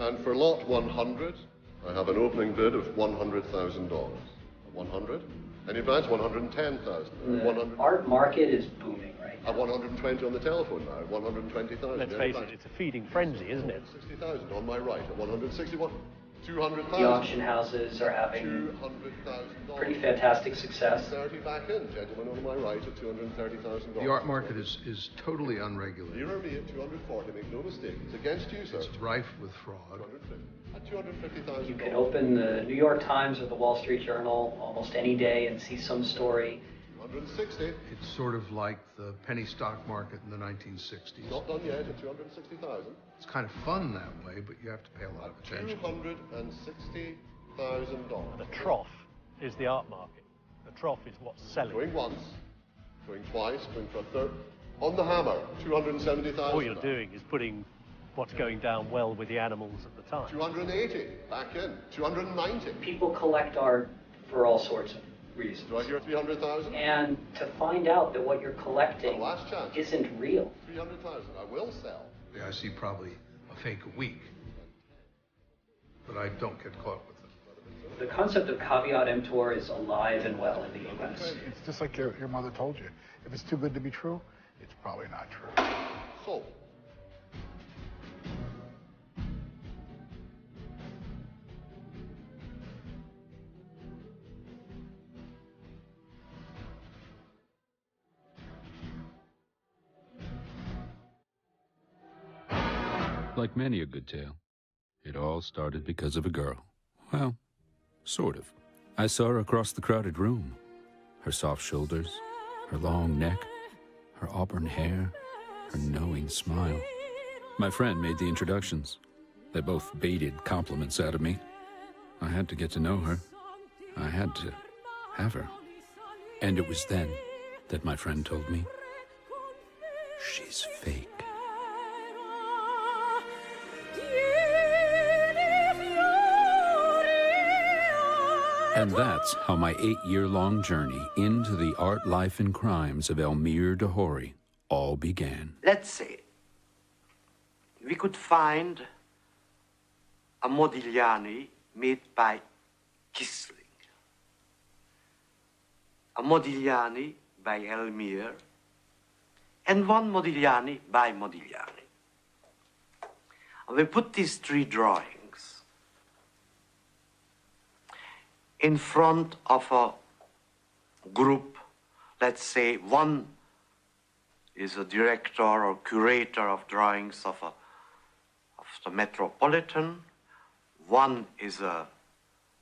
And for lot 100, I have an opening bid of $100,000. 100? Any bids? 110,000. The art market is booming right now. At 120 on the telephone now, 120,000. Let's face it, it's a feeding frenzy, isn't it? 60,000 on my right, at 161. 200,000. The auction houses are having pretty fantastic success. 30 back in, gentlemen on my right at $230,000. The art market is totally unregulated. Nearer me at 240, make no mistake. It's against you, sir. It's rife with fraud. At 250,000. You can open the New York Times or the Wall Street Journal almost any day and see some story. 260. It's sort of like the penny stock market in the 1960s. Not done yet at 260,000. It's kind of fun that way, but you have to pay a lot of attention. $260,000. The trough is the art market. The trough is what's selling. Going once, going twice, going for a third. On the hammer, 270,000. All you're doing is putting what's going down well with the animals at the time. 280, back in. 290. People collect art for all sorts of reasons. Do I hear 300,000? And to find out that what you're collecting last chance. isn't real. 300,000, I will sell. Yeah, I see probably a fake a week, but I don't get caught with it. The concept of caveat emptor is alive and well in the U.S. It's just like your mother told you. If it's too good to be true, it's probably not true. Sold. Like many a good tale, it all started because of a girl. Well, sort of. I saw her across the crowded room. Her soft shoulders, her long neck, her auburn hair, her knowing smile. My friend made the introductions. They both baited compliments out of me. I had to get to know her. I had to have her. And it was then that my friend told me, she's fake. And that's how my 8-year-long journey into the art, life, and crimes of Elmire de Horry all began. Let's say we could find a Modigliani made by Kissling, a Modigliani by Elmire, and one Modigliani by Modigliani. And we put these 3 drawings in front of a group. Let's say one is a director or curator of drawings of the Metropolitan, one is a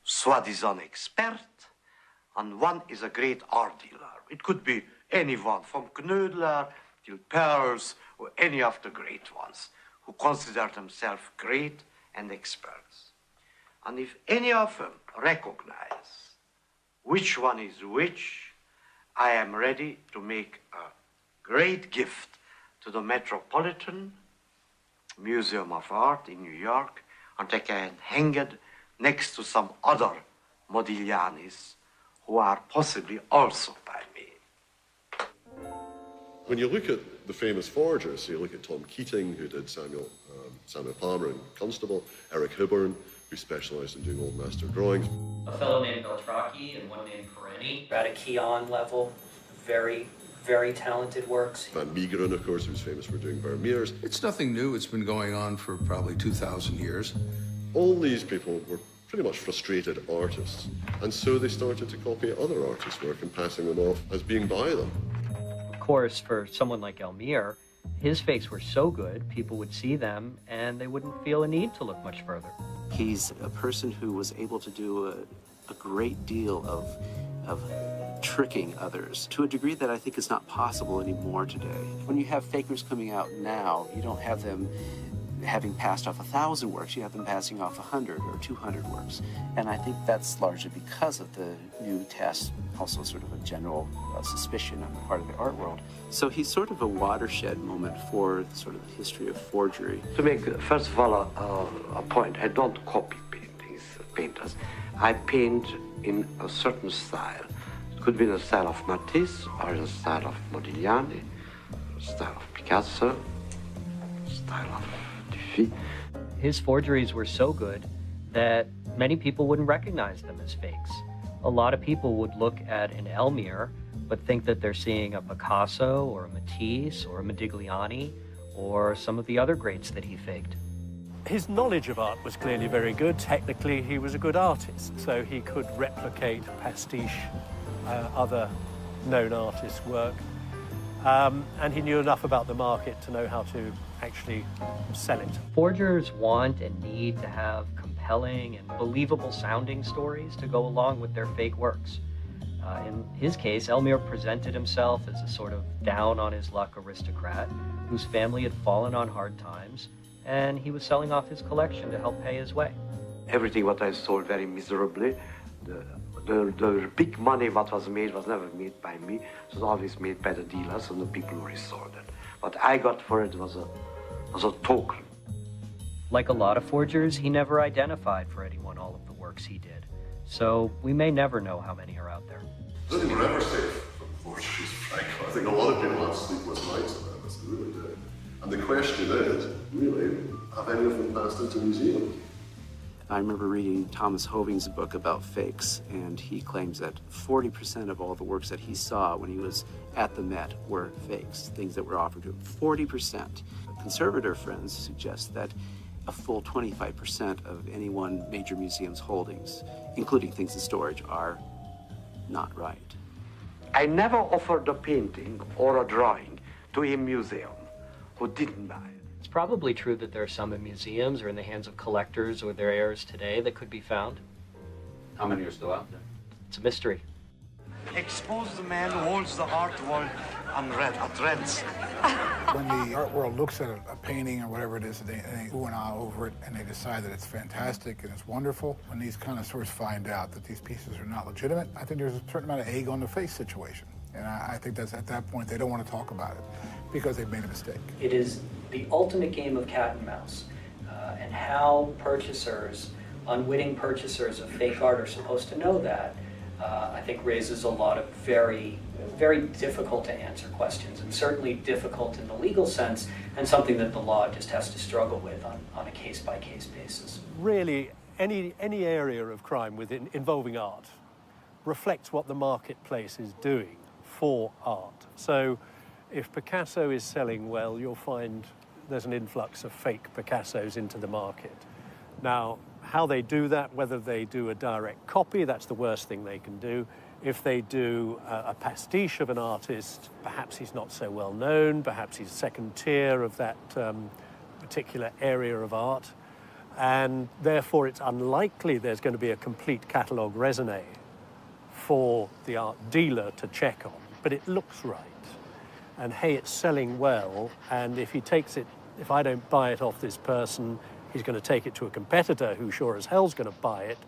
soi-disant expert, and one is a great art dealer. It could be anyone from Knoedler till Pearls or any of the great ones who consider themselves great and experts. And if any of them recognize which one is which, I am ready to make a great gift to the Metropolitan Museum of Art in New York, and I can hang it next to some other Modiglianis who are possibly also by me. When you look at the famous forgers, so you look at Tom Keating, who did Samuel Palmer and Constable, Eric Hibbern, who specialized in doing old master drawings. A fellow named Beltracchi and one named Perenni. At a Keon level, very, very talented works. Van Meegeren, of course, who's famous for doing Vermeers. It's nothing new. It's been going on for probably 2,000 years. All these people were pretty much frustrated artists, and so they started to copy other artists' work and passing them off as being by them. Of course, for someone like Elmire, his fakes were so good, people would see them and they wouldn't feel a need to look much further. He's a person who was able to do a great deal of tricking others to a degree that I think is not possible anymore today. When you have fakers coming out now, you don't have them having passed off 1,000 works, you have them passing off 100 or 200 works. And I think that's largely because of the new test, also sort of a general suspicion on the part of the art world. So he's sort of a watershed moment for sort of the history of forgery. To make, first of all, a point, I don't copy painters. I paint in a certain style. It could be the style of Matisse, or the style of Modigliani, the style of Picasso, the style of Dufy. His forgeries were so good that many people wouldn't recognize them as fakes. A lot of people would look at an Elmire but think that they're seeing a Picasso or a Matisse or a Modigliani or some of the other greats that he faked. His knowledge of art was clearly very good. Technically, he was a good artist, so he could replicate, pastiche other known artists' work. And he knew enough about the market to know how to actually sell it. Forgers want and need to have compelling and believable sounding stories to go along with their fake works. In his case, Elmire presented himself as a sort of down-on-his-luck aristocrat whose family had fallen on hard times, and he was selling off his collection to help pay his way. Everything what I sold very miserably. The big money what was made was never made by me. It was always made by the dealers and the people who resold it. What I got for it was a token. Like a lot of forgers, he never identified for anyone all of the works he did. So we may never know how many are out there. I don't think we're ever safe from forgeries, Frank. I think a lot of people have sleepless nights about this, they really do. And the question is, really, have any of them passed into museums? I remember reading Thomas Hoving's book about fakes, and he claims that 40% of all the works that he saw when he was at the Met were fakes, things that were offered to him. 40%. Conservator friends suggest that a full 25% of any one major museum's holdings, including things in storage, are not right. I never offered a painting or a drawing to a museum who didn't buy it. It's probably true that there are some in museums or in the hands of collectors or their heirs today that could be found. How many are still out there? It's a mystery. Expose the man who holds the art world at rents. When the art world looks at a painting or whatever it is, they ooh and ah over it, and they decide that it's fantastic and it's wonderful. When these connoisseurs find out that these pieces are not legitimate, I think there's a certain amount of egg on the face situation. And I think that's at that point, they don't want to talk about it because they've made a mistake. It is the ultimate game of cat and mouse, and how purchasers, unwitting purchasers of fake art are supposed to know that, I think raises a lot of very, very difficult to answer questions, and certainly difficult in the legal sense, and something that the law just has to struggle with on a case-by-case basis. Really, any area of crime involving art reflects what the marketplace is doing for art. So if Picasso is selling well, you'll find there's an influx of fake Picassos into the market. Now, how they do that, whether they do a direct copy, that's the worst thing they can do. If they do a pastiche of an artist, perhaps he's not so well known, perhaps he's second tier of that particular area of art, and therefore it's unlikely there's going to be a complete catalogue raisonné for the art dealer to check on, but it looks right. And hey, it's selling well, and if he takes it, if I don't buy it off this person, he's going to take it to a competitor who sure as hell's going to buy it.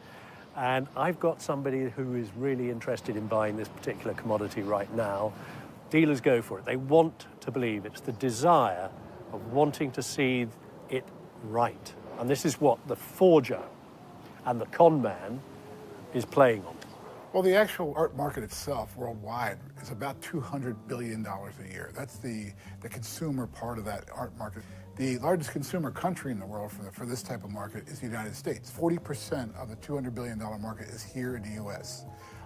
And I've got somebody who is really interested in buying this particular commodity right now. Dealers go for it. They want to believe. It's the desire of wanting to see it right. And this is what the forger and the con man is playing on. Well, the actual art market itself worldwide is about $200 billion a year. That's the consumer part of that art market. The largest consumer country in the world for this type of market is the United States. 40% of the $200 billion market is here in the U.S.,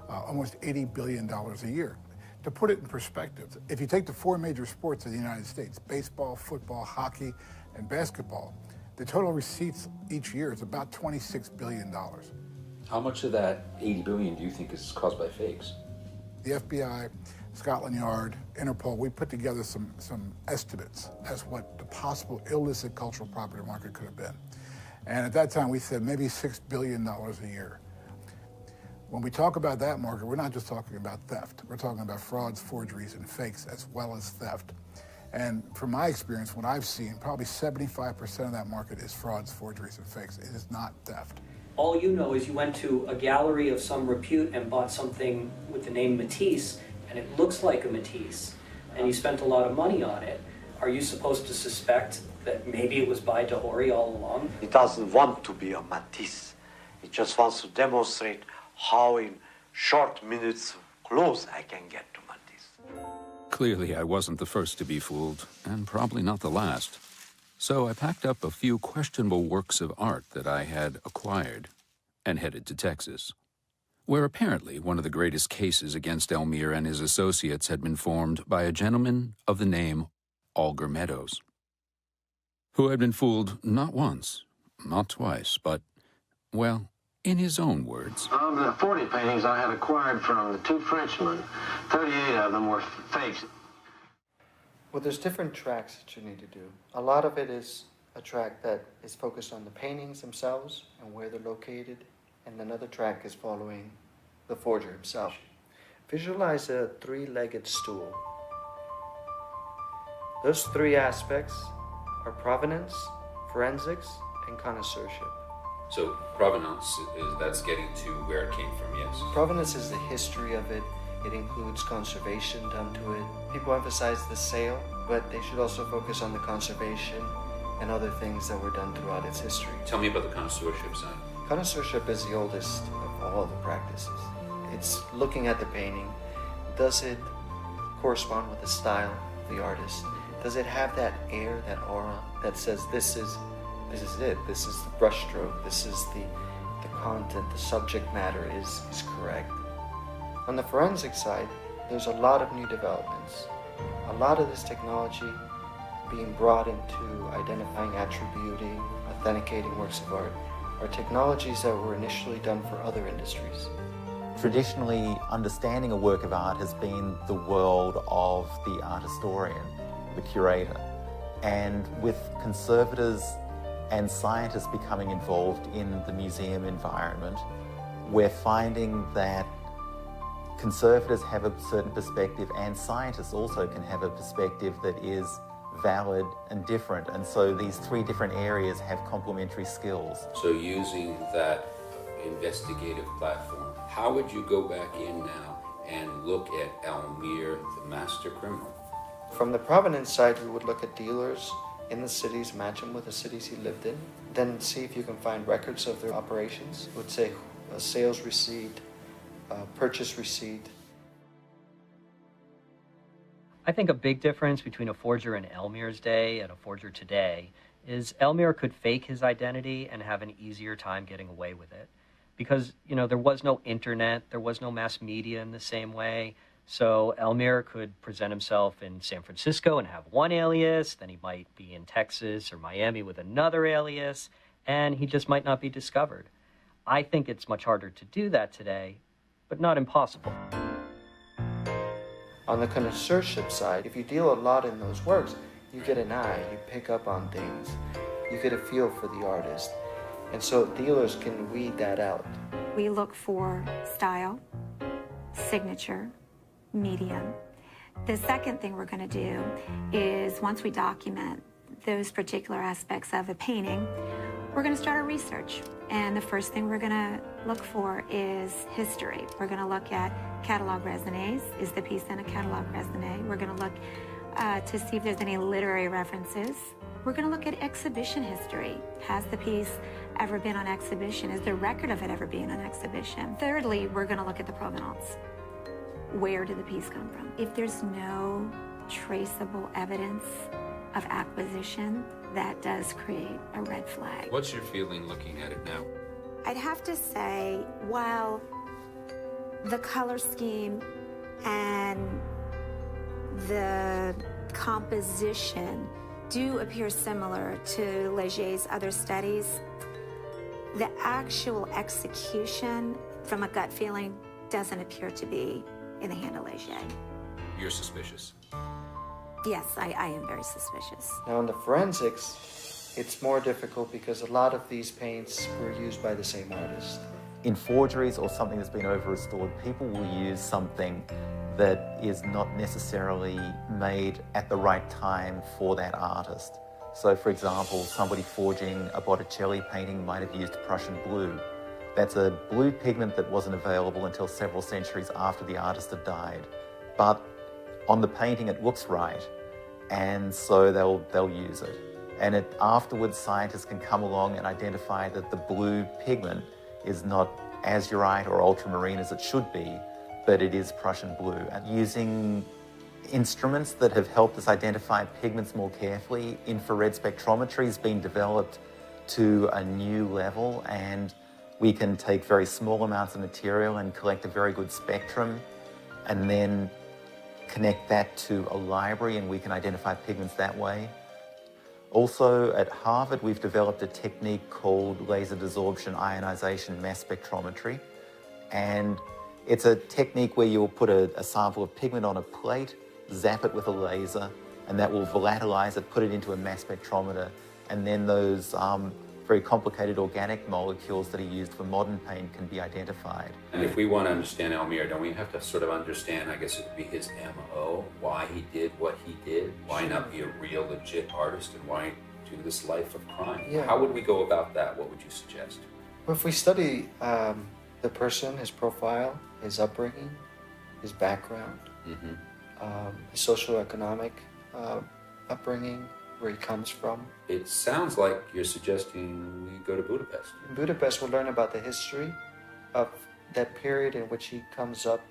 almost $80 billion a year. To put it in perspective, if you take the four major sports of the United States, baseball, football, hockey, and basketball, the total receipts each year is about $26 billion. How much of that $80 billion do you think is caused by fakes? The FBI, Scotland Yard, Interpol, we put together some estimates as what the possible illicit cultural property market could have been. And at that time, we said maybe $6 billion a year. When we talk about that market, we're not just talking about theft. We're talking about frauds, forgeries, and fakes, as well as theft. And from my experience, what I've seen, probably 75% of that market is frauds, forgeries, and fakes. It is not theft. All you know is you went to a gallery of some repute and bought something with the name Matisse, and it looks like a Matisse, and you spent a lot of money on it. Are you supposed to suspect that maybe it was by Dahori all along? He doesn't want to be a Matisse. He just wants to demonstrate how in short minutes close I can get to Matisse. Clearly, I wasn't the first to be fooled, and probably not the last. So I packed up a few questionable works of art that I had acquired and headed to Texas, where apparently one of the greatest cases against Elmire and his associates had been formed by a gentleman of the name Alger Meadows, who had been fooled not once, not twice, but, well, in his own words. Of the 40 paintings I had acquired from the two Frenchmen, 38 of them were fakes. Well, there's different tracks that you need to do. A lot of it is a track that is focused on the paintings themselves and where they're located, and another track is following the forger himself. Visualize a three-legged stool. Those three aspects are provenance, forensics, and connoisseurship. So provenance, that's getting to where it came from, yes? Provenance is the history of it. It includes conservation done to it. People emphasize the sale, but they should also focus on the conservation and other things that were done throughout its history. Tell me about the connoisseurship side. Connoisseurship is the oldest of all the practices. It's looking at the painting. Does it correspond with the style of the artist? Does it have that air, that aura that says this is it, this is the brushstroke, this is the content, the subject matter is correct. On the forensic side, there's a lot of new developments. A lot of this technology being brought into identifying, attributing, authenticating works of art are technologies that were initially done for other industries. Traditionally, understanding a work of art has been the world of the art historian, the curator. And with conservators and scientists becoming involved in the museum environment, we're finding that conservators have a certain perspective and scientists also can have a perspective that is valid and different. And so these three different areas have complementary skills. So using that investigative platform, how would you go back in now and look at Elmire, the master criminal? From the provenance side, we would look at dealers in the cities, match them with the cities he lived in, then see if you can find records of their operations. It would say a sales receipt, purchase receipt. I think a big difference between a forger in Elmire's day and a forger today is Elmire could fake his identity and have an easier time getting away with it. Because, there was no internet, there was no mass media in the same way. So Elmire could present himself in San Francisco and have one alias, then he might be in Texas or Miami with another alias, and he just might not be discovered. I think it's much harder to do that today, but not impossible. On the connoisseurship side, if you deal a lot in those works, you get an eye, you pick up on things, you get a feel for the artist. And so dealers can weed that out. We look for style, signature, medium. The second thing we're going to do is once we document those particular aspects of a painting, we're going to start our research. And the first thing we're going to look for is history. We're going to look at catalog raisonnés. Is the piece in a catalog raisonné? We're going to look to see if there's any literary references. We're going to look at exhibition history. Has the piece ever been on exhibition? Is there a record of it ever being on exhibition? Thirdly, we're going to look at the provenance. Where did the piece come from? If there's no traceable evidence of acquisition, that does create a red flag. What's your feeling looking at it now? I'd have to say, while the color scheme and the composition do appear similar to Legier's other studies, the actual execution, from a gut feeling, doesn't appear to be in the hand of Legier. You're suspicious? Yes, I am very suspicious. Now in the forensics, it's more difficult because a lot of these paints were used by the same artist. In forgeries or something that's been over-restored, people will use something that is not necessarily made at the right time for that artist. So for example, somebody forging a Botticelli painting might have used Prussian blue. That's a blue pigment that wasn't available until several centuries after the artist had died. But on the painting it looks right, and so they'll use it. And afterwards scientists can come along and identify that the blue pigment is not azurite or ultramarine as it should be, but it is Prussian blue. And using instruments that have helped us identify pigments more carefully. Infrared spectrometry has been developed to a new level, and we can take very small amounts of material and collect a very good spectrum, and then connect that to a library, and we can identify pigments that way. Also, at Harvard, we've developed a technique called laser desorption ionization mass spectrometry, and it's a technique where you'll put a sample of pigment on a plate, zap it with a laser, and that will volatilize it, put it into a mass spectrometer, and then those very complicated organic molecules that are used for modern paint can be identified. And if we want to understand Elmyr, don't we have to sort of understand, I guess it would be his MO, why he did what he did, why not be a real legit artist, and why do this life of crime? Yeah. How would we go about that? What would you suggest? Well, if we study the person, his profile, his upbringing, his background, his socioeconomic upbringing, where he comes from. It sounds like you're suggesting we go to Budapest. In Budapest, we'll learn about the history of that period in which he comes up.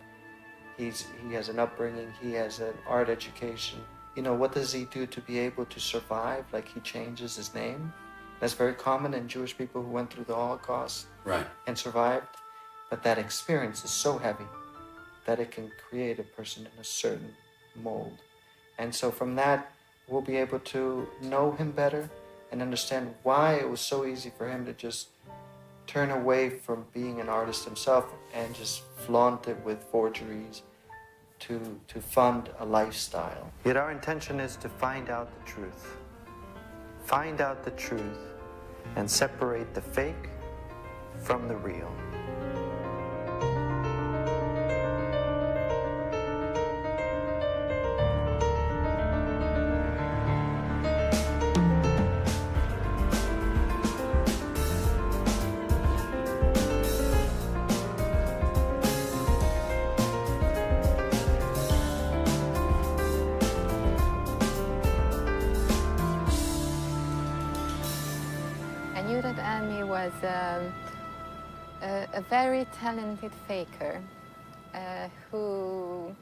He has an upbringing, he has an art education. You know, what does he do to be able to survive? Like, he changes his name. That's very common in Jewish people who went through the Holocaust and survived. But that experience is so heavy that it can create a person in a certain mold. And so from that, we'll be able to know him better and understand why it was so easy for him to just turn away from being an artist himself and just flaunt it with forgeries to fund a lifestyle. Yet our intention is to find out the truth. Find out the truth and separate the fake from the real. A very talented faker who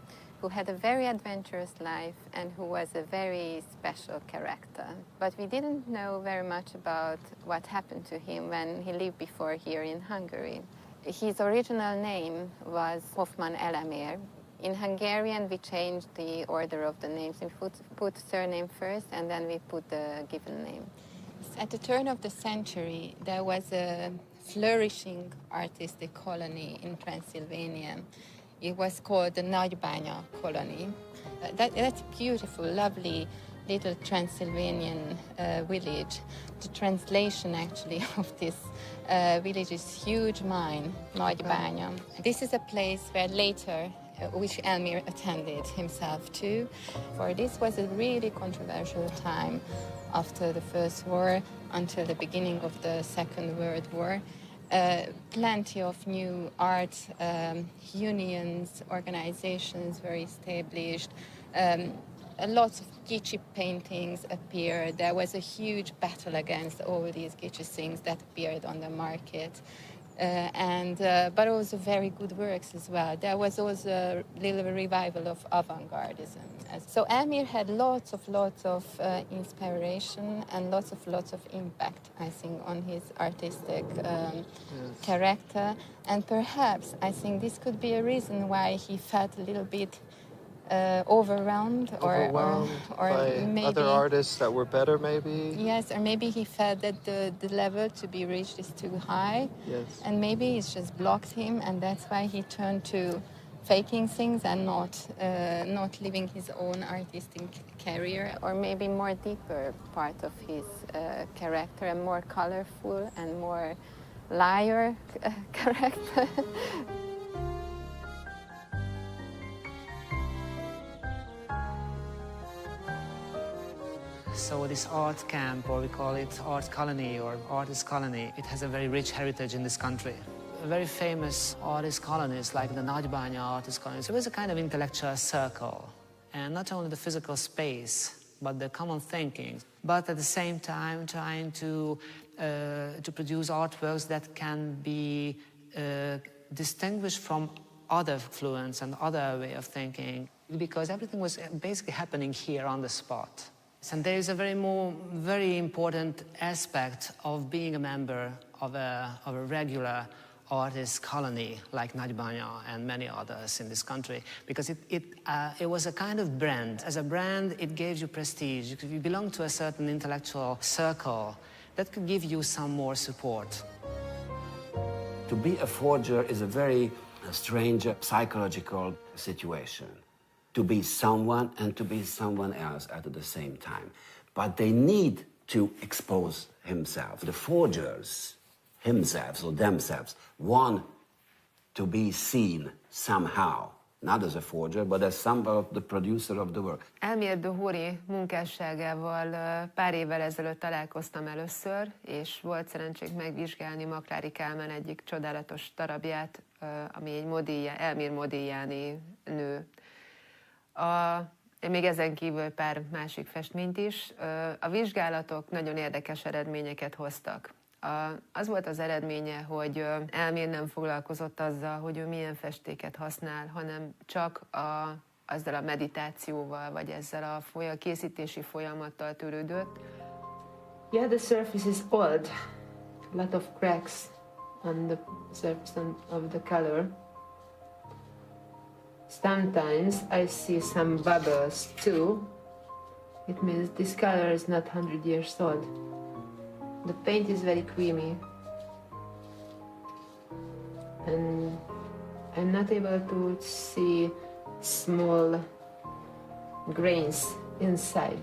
had a very adventurous life and who was a very special character. But we didn't know very much about what happened to him when he lived before here in Hungary. His original name was Hoffman Elmyr. In Hungarian, we changed the order of the names. We put surname first, and then we put the given name. At the turn of the century, there was a flourishing artistic colony in Transylvania. It was called the Nagybánya colony. That's a beautiful, lovely little Transylvanian village. The translation, actually, of this village is huge mine, Nagybánya. This is a place where later, which Elmyr attended himself to. For this was a really controversial time after the First War until the beginning of the Second World War. Plenty of new art unions, organizations were established. Lots of kitschy paintings appeared. There was a huge battle against all these kitschy things that appeared on the market. But also very good works as well. There was also a little revival of avant-gardism. So Elmyr had lots of inspiration and lots of impact, I think, on his artistic character. And perhaps, I think, this could be a reason why he felt a little bit overwhelmed by maybe other artists that were better, maybe? Yes, or maybe he felt that the level to be reached is too high. Yes. And maybe it's just blocked him, and that's why he turned to faking things and not living his own artistic career. Or maybe more deeper part of his character, a more colorful and more liar character. So this art camp, or we call it art colony or artist colony, it has a very rich heritage in this country. Very famous artist colonies like the Nagybánya artist colonies. It was a kind of intellectual circle, and not only the physical space, but the common thinking, but at the same time trying to produce artworks that can be distinguished from other fluents and other way of thinking. because everything was basically happening here on the spot. And there is a very important aspect of being a member of a regular artist colony like Nagybanya and many others in this country, because it was a kind of brand. As a brand, it gave you prestige. If you belong to a certain intellectual circle, that could give you some more support. To be a forger is a very strange psychological situation. To be someone and to be someone else at the same time. But they need to expose himself. The forgers themselves want to be seen somehow, not as a forger, but as somehow the producer of the work. Elmér Dohori munkásságával pár évvel ezelőtt találkoztam először, és volt szerencsénk megvizsgálni Maklári Kálmán egyik csodálatos darabját, ami egy Elmér Modigliani nő. Még ezen kívül pár másik festményt is. A vizsgálatok nagyon érdekes eredményeket hoztak. Az volt az eredménye, hogy Elmér nem foglalkozott azzal, hogy ő milyen festéket használ, hanem csak azzal a meditációval, vagy ezzel a készítési folyamattal törődött. Yeah, the surface is old. A lot of cracks on the surface of the color. Sometimes I see some bubbles too. It means this color is not 100 years old. The paint is very creamy. And I'm not able to see small grains inside.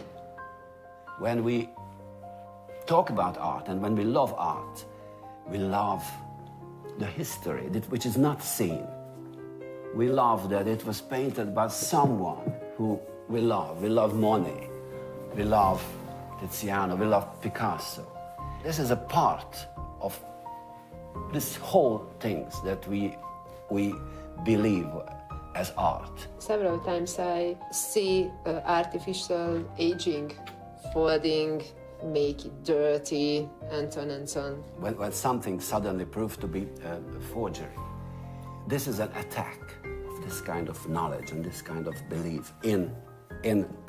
When we talk about art and when we love art, we love the history, which is not seen. We love that it was painted by someone who we love. We love Monet, we love Tiziano, we love Picasso. This is a part of this whole things that we believe as art. Several times I see artificial aging, folding, make it dirty, and so on and so on. When something suddenly proves to be a forgery, this is an attack of this kind of knowledge and this kind of belief in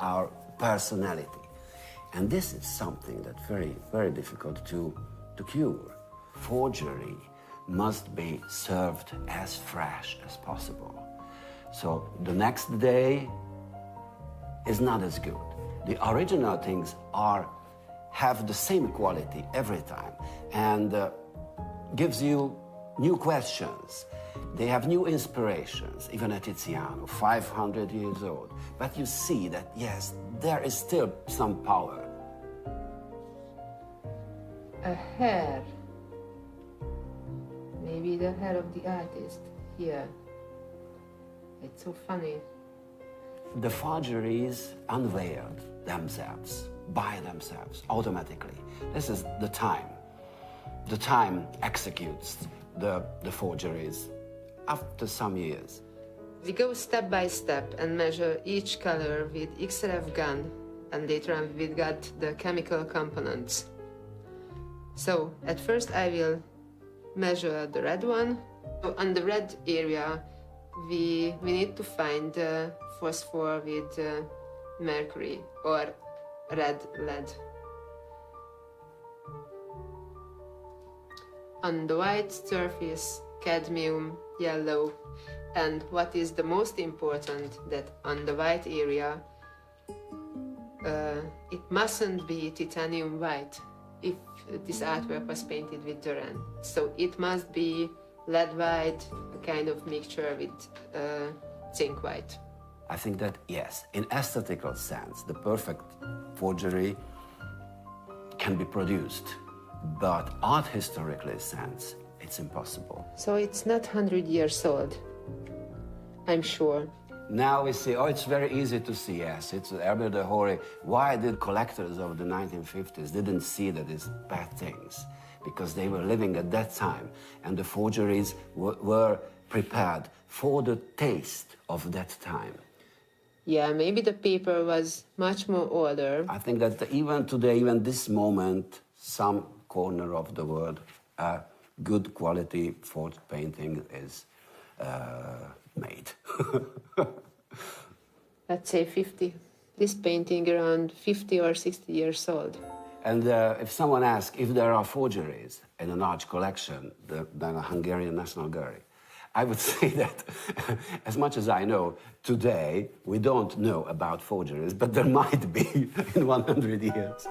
our personality. And this is something that's very, very difficult to cure. Forgery must be served as fresh as possible. So the next day is not as good. The original things have the same quality every time and gives you new questions. They have new inspirations, even at Tiziano, 500 years old. But you see that, yes, there is still some power. A hair. Maybe the hair of the artist here. It's so funny. The forgeries unveiled themselves, by themselves, automatically. This is the time. The time executes the forgeries after some years. We go step by step and measure each color with XRF gun, and later on we got the chemical components. So at first I will measure the red one. So on the red area we need to find phosphor with mercury or red lead. On the white surface, cadmium, yellow, and what is the most important, that on the white area it mustn't be titanium white if this artwork was painted with Duran. So it must be lead white, a kind of mixture with zinc white. I think that, yes, in aesthetical sense, the perfect forgery can be produced, but art historically sense, it's impossible. So it's not 100 years old, I'm sure. Now we see, it's very easy to see, yes, it's Elmér Dohori. Why did collectors of the 1950s didn't see that it's bad things? Because they were living at that time, and the forgeries were prepared for the taste of that time. Yeah, maybe the paper was much more older. I think that even today, even this moment, some corner of the world, good quality forged painting is made. let's say 50. This painting around 50 or 60 years old. And if someone asks if there are forgeries in an art collection, than a Hungarian National Gallery, I would say that, as much as I know, today we don't know about forgeries, but there might be in 100 years.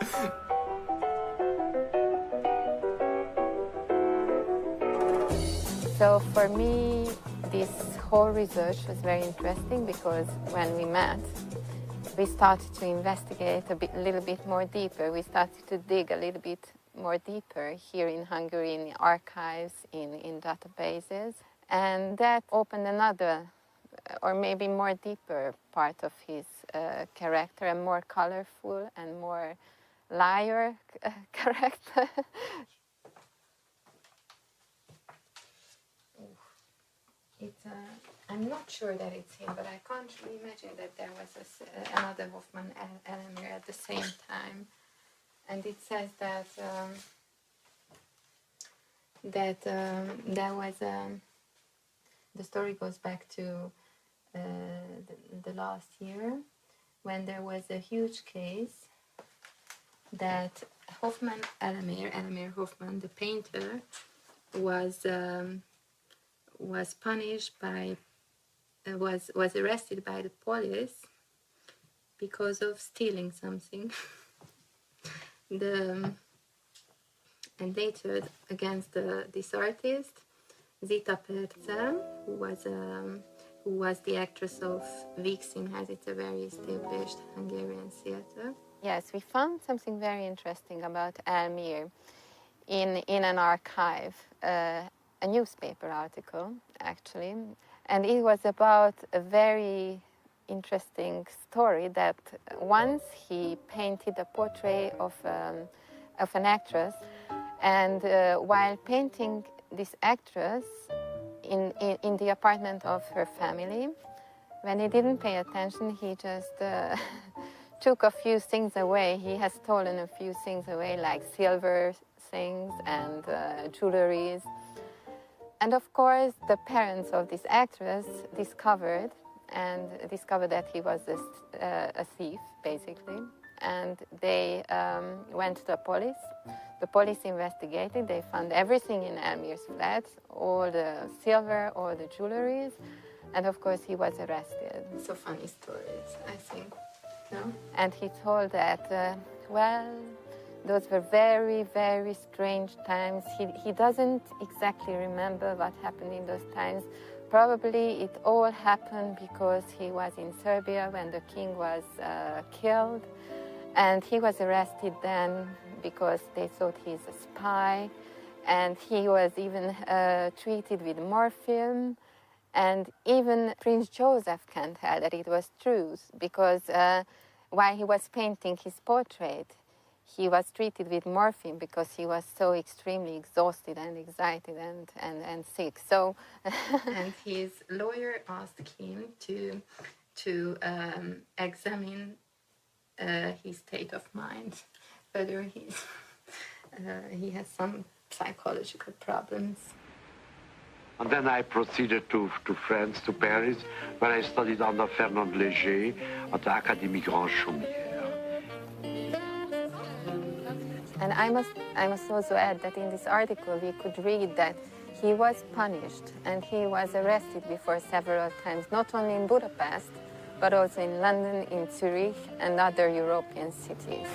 So for me, this whole research was very interesting because when we met, we started to investigate a little bit more deeper. We started to dig a little bit more deeper here in Hungary, in the archives, in databases. And that opened another, or maybe more deeper part of his character, a more colorful and more liar character. I'm not sure that it's him, but I can't really imagine that there was another Hoffmann Elemér at the same time. And it says that there was the story goes back to the last year when there was a huge case that Hoffmann Elemér Hoffmann, the painter, was punished by was arrested by the police because of stealing something. And they turned against this artist, Zita Percel, who was the actress of Víg Színház. It's a very established Hungarian theater. Yes, we found something very interesting about Elmér in an archive, a newspaper article, actually. And it was about a very interesting story that once he painted a portrait of an actress, and while painting this actress in the apartment of her family, when he didn't pay attention, he just took a few things away. He has stolen a few things away, like silver things and jewelries. And of course, the parents of this actress discovered that he was a thief, basically. And they went to the police. The police investigated. They found everything in Elmér's flat, all the silver, all the jewelries. And of course, he was arrested. So funny stories, I think. No? And he told that, those were very, very strange times. He doesn't exactly remember what happened in those times. Probably it all happened because he was in Serbia when the king was killed. And he was arrested then because they thought he's a spy. And he was even treated with morphine. And even Prince Joseph can tell that it was true because while he was painting his portrait, he was treated with morphine because he was so extremely exhausted and excited and sick. So, and his lawyer asked him to examine his state of mind, whether he has some psychological problems. And then I proceeded to France, to Paris, where I studied under Fernand Léger at the Académie Grand Chaumière. And I must also add that in this article we could read that he was punished and he was arrested before several times, not only in Budapest, but also in London, in Zurich, and other European cities.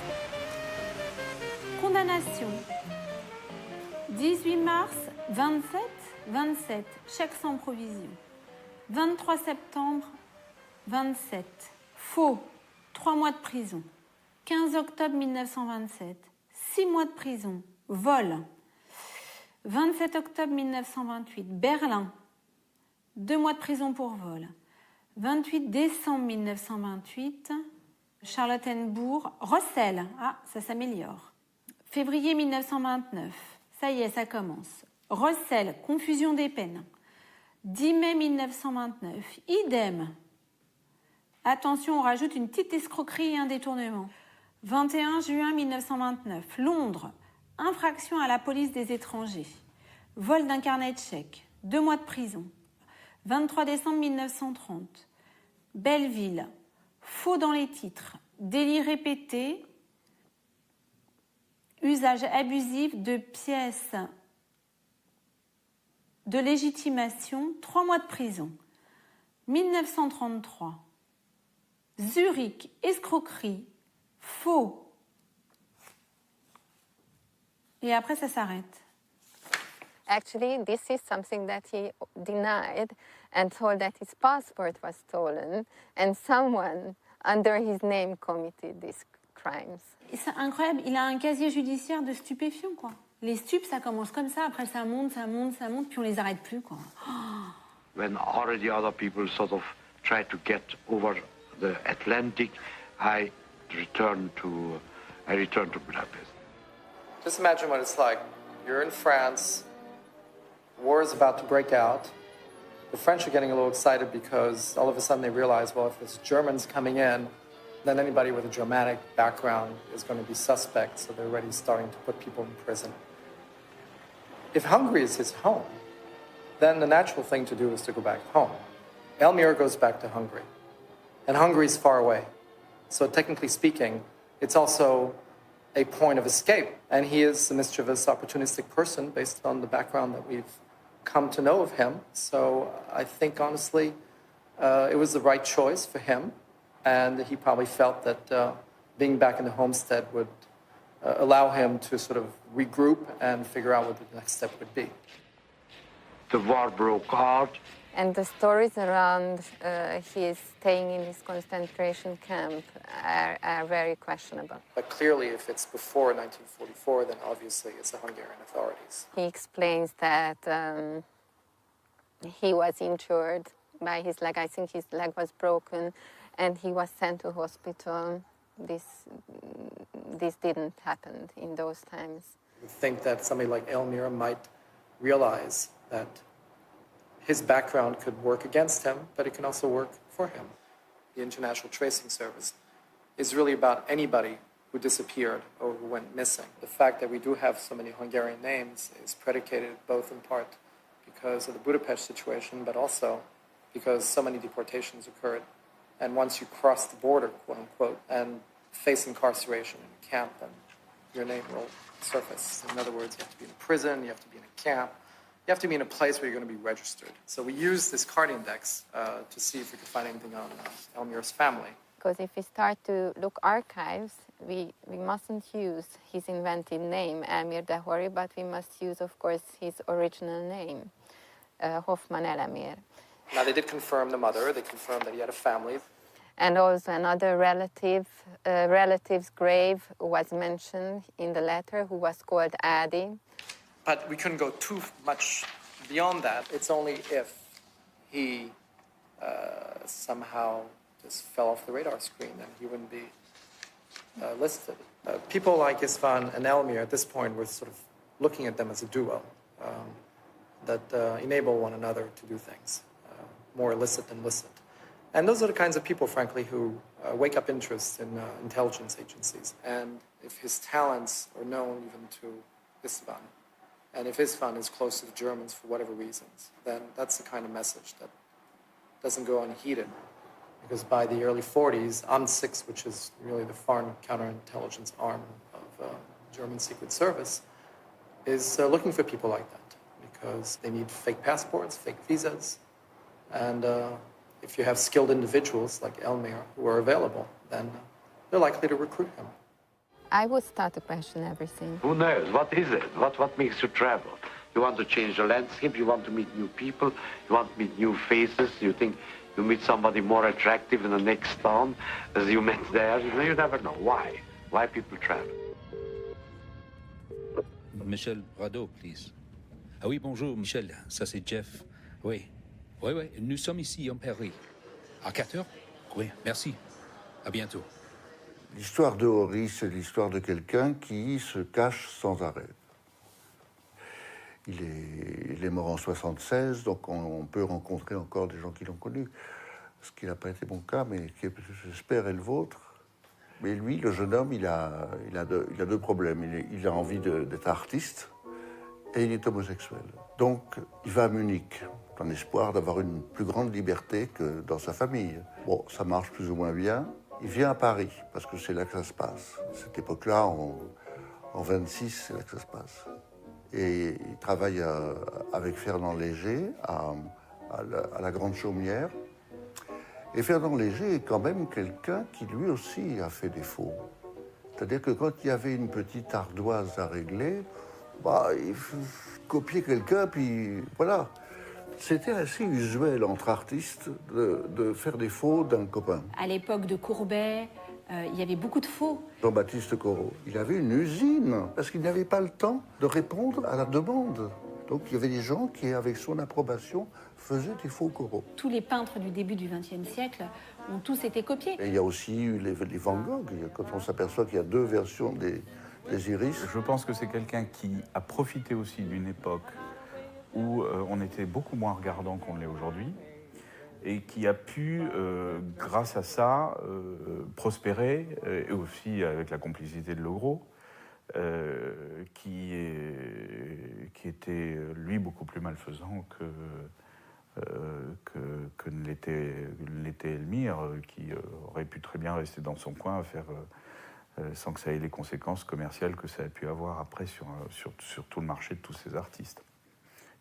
Condamnation. 18 mars, 27, chèque sans provision. 23 septembre, 27. Faux, 3 mois de prison. 15 octobre 1927. 6 mois de prison, vol. 27 octobre 1928, Berlin, 2 mois de prison pour vol. 28 décembre 1928, Charlottenbourg, Rossel, ça s'améliore. Février 1929, ça y est, ça commence. Rossel, confusion des peines. 10 mai 1929, idem. Attention, on rajoute une petite escroquerie et un détournement. 21 juin 1929, Londres, infraction à la police des étrangers, vol d'un carnet de chèques, 2 mois de prison. 23 décembre 1930, Belleville, faux dans les titres, délit répété, usage abusif de pièces de légitimation, 3 mois de prison. 1933. Zurich, escroquerie, faux. Et après, ça s'arrête. Actually, this is something that he denied and told that his passport was stolen and someone under his name committed these crimes. C'est incroyable, il a un casier judiciaire de stupéfiants, quoi. Les stupes, ça commence comme ça, après ça monte, puis on les arrête plus, quoi. When already other people sort of tried to get over the Atlantic, I returned to Budapest. Just imagine what it's like. You're in France, war is about to break out. The French are getting a little excited because all of a sudden they realize, well, if there's Germans coming in, then anybody with a Germanic background is going to be suspect, so they're already starting to put people in prison. If Hungary is his home, then the natural thing to do is to go back home. Elmir goes back to Hungary, and Hungary is far away. So technically speaking, it's also a point of escape, and he is a mischievous, opportunistic person based on the background that we've come to know of him. So I think, honestly, it was the right choice for him, and he probably felt that being back in the homestead would allow him to sort of regroup and figure out what the next step would be. The war broke out. And the stories around his staying in this concentration camp are very questionable. But clearly, if it's before 1944, then obviously it's the Hungarian authorities. He explains that he was injured by his leg. I think his leg was broken, and he was sent to hospital. This didn't happen in those times. I think that somebody like Elmir might realize that his background could work against him, but it can also work for him. The International Tracing Service is really about anybody who disappeared or who went missing. The fact that we do have so many Hungarian names is predicated both in part because of the Budapest situation, but also because so many deportations occurred. And once you cross the border, quote unquote, and face incarceration in a camp, then your name will surface. In other words, you have to be in a prison, you have to be in a camp, you have to be in a place where you're going to be registered. So we used this card index to see if we could find anything on Elmir's family. Because if we start to look archives, we mustn't use his invented name, Elmir Dehory, but we must use, of course, his original name, Hoffman Elemir. Now, they did confirm the mother. They confirmed that he had a family. And also another relative's grave was mentioned in the letter, who was called Adi. But we couldn't go too much beyond that. It's only if he somehow just fell off the radar screen, then he wouldn't be listed. People like István and Elmir at this point were sort of looking at them as a duo that enable one another to do things, more illicit than licit. And those are the kinds of people, frankly, who wake up interest in intelligence agencies. And if his talents are known even to István, and if István is close to the Germans for whatever reasons, then that's the kind of message that doesn't go unheeded. Because by the early 40s, AMT6, which is really the foreign counterintelligence arm of German Secret Service, is looking for people like that because they need fake passports, fake visas, and if you have skilled individuals like Elmir who are available, then they're likely to recruit him. I would start to question everything. Who knows? What is it? What makes you travel? You want to change the landscape, you want to meet new people, you want to meet new faces, you think you meet somebody more attractive in the next town as you met there. You never know. Why people travel. Michel Rado, please. Ah oui, bonjour, Michel. Ça, c'est Jeff. Oui. Oui, nous sommes ici en Paris. À 4 heures? Oui, merci. À bientôt. L'histoire de Horry, c'est l'histoire de quelqu'un qui se cache sans arrêt. Il est mort en 76, donc on peut rencontrer encore des gens qui l'ont connu. Ce qui n'a pas été mon cas, mais qui, j'espère, est le vôtre. Mais lui, le jeune homme, il a deux problèmes. Il a envie d'être artiste et il est homosexuel. Donc, il va à Munich, dans l'espoir d'avoir une plus grande liberté que dans sa famille. Bon, ça marche plus ou moins bien. il vient à Paris, parce que c'est là que ça se passe. Cette époque-là, en 26, c'est là que ça se passe. Et il travaille avec Fernand Léger à la Grande Chaumière. Et Fernand Léger est quand même quelqu'un qui lui aussi a fait des faux. C'est-à-dire que quand il y avait une petite ardoise à régler, il copiait quelqu'un, puis voilà. C'était assez usuel entre artistes de faire des faux d'un copain. À l'époque de Courbet, il y avait beaucoup de faux. Jean-Baptiste Corot, il avait une usine, parce qu'il n'avait pas le temps de répondre à la demande. Donc il y avait des gens qui, avec son approbation, faisaient des faux coraux. Tous les peintres du début du XXe siècle ont tous été copiés. Et il y a aussi eu les Van Gogh, quand on s'aperçoit qu'il y a deux versions des iris. Je pense que c'est quelqu'un qui a profité aussi d'une époque où on était beaucoup moins regardant qu'on l'est aujourd'hui, et qui a pu, grâce à ça, prospérer, et aussi avec la complicité de Legros, qui était, lui, beaucoup plus malfaisant que ne l'était Elmire, qui aurait pu très bien rester dans son coin à faire... sans que ça ait les conséquences commerciales que ça a pu avoir après sur tout le marché de tous ces artistes,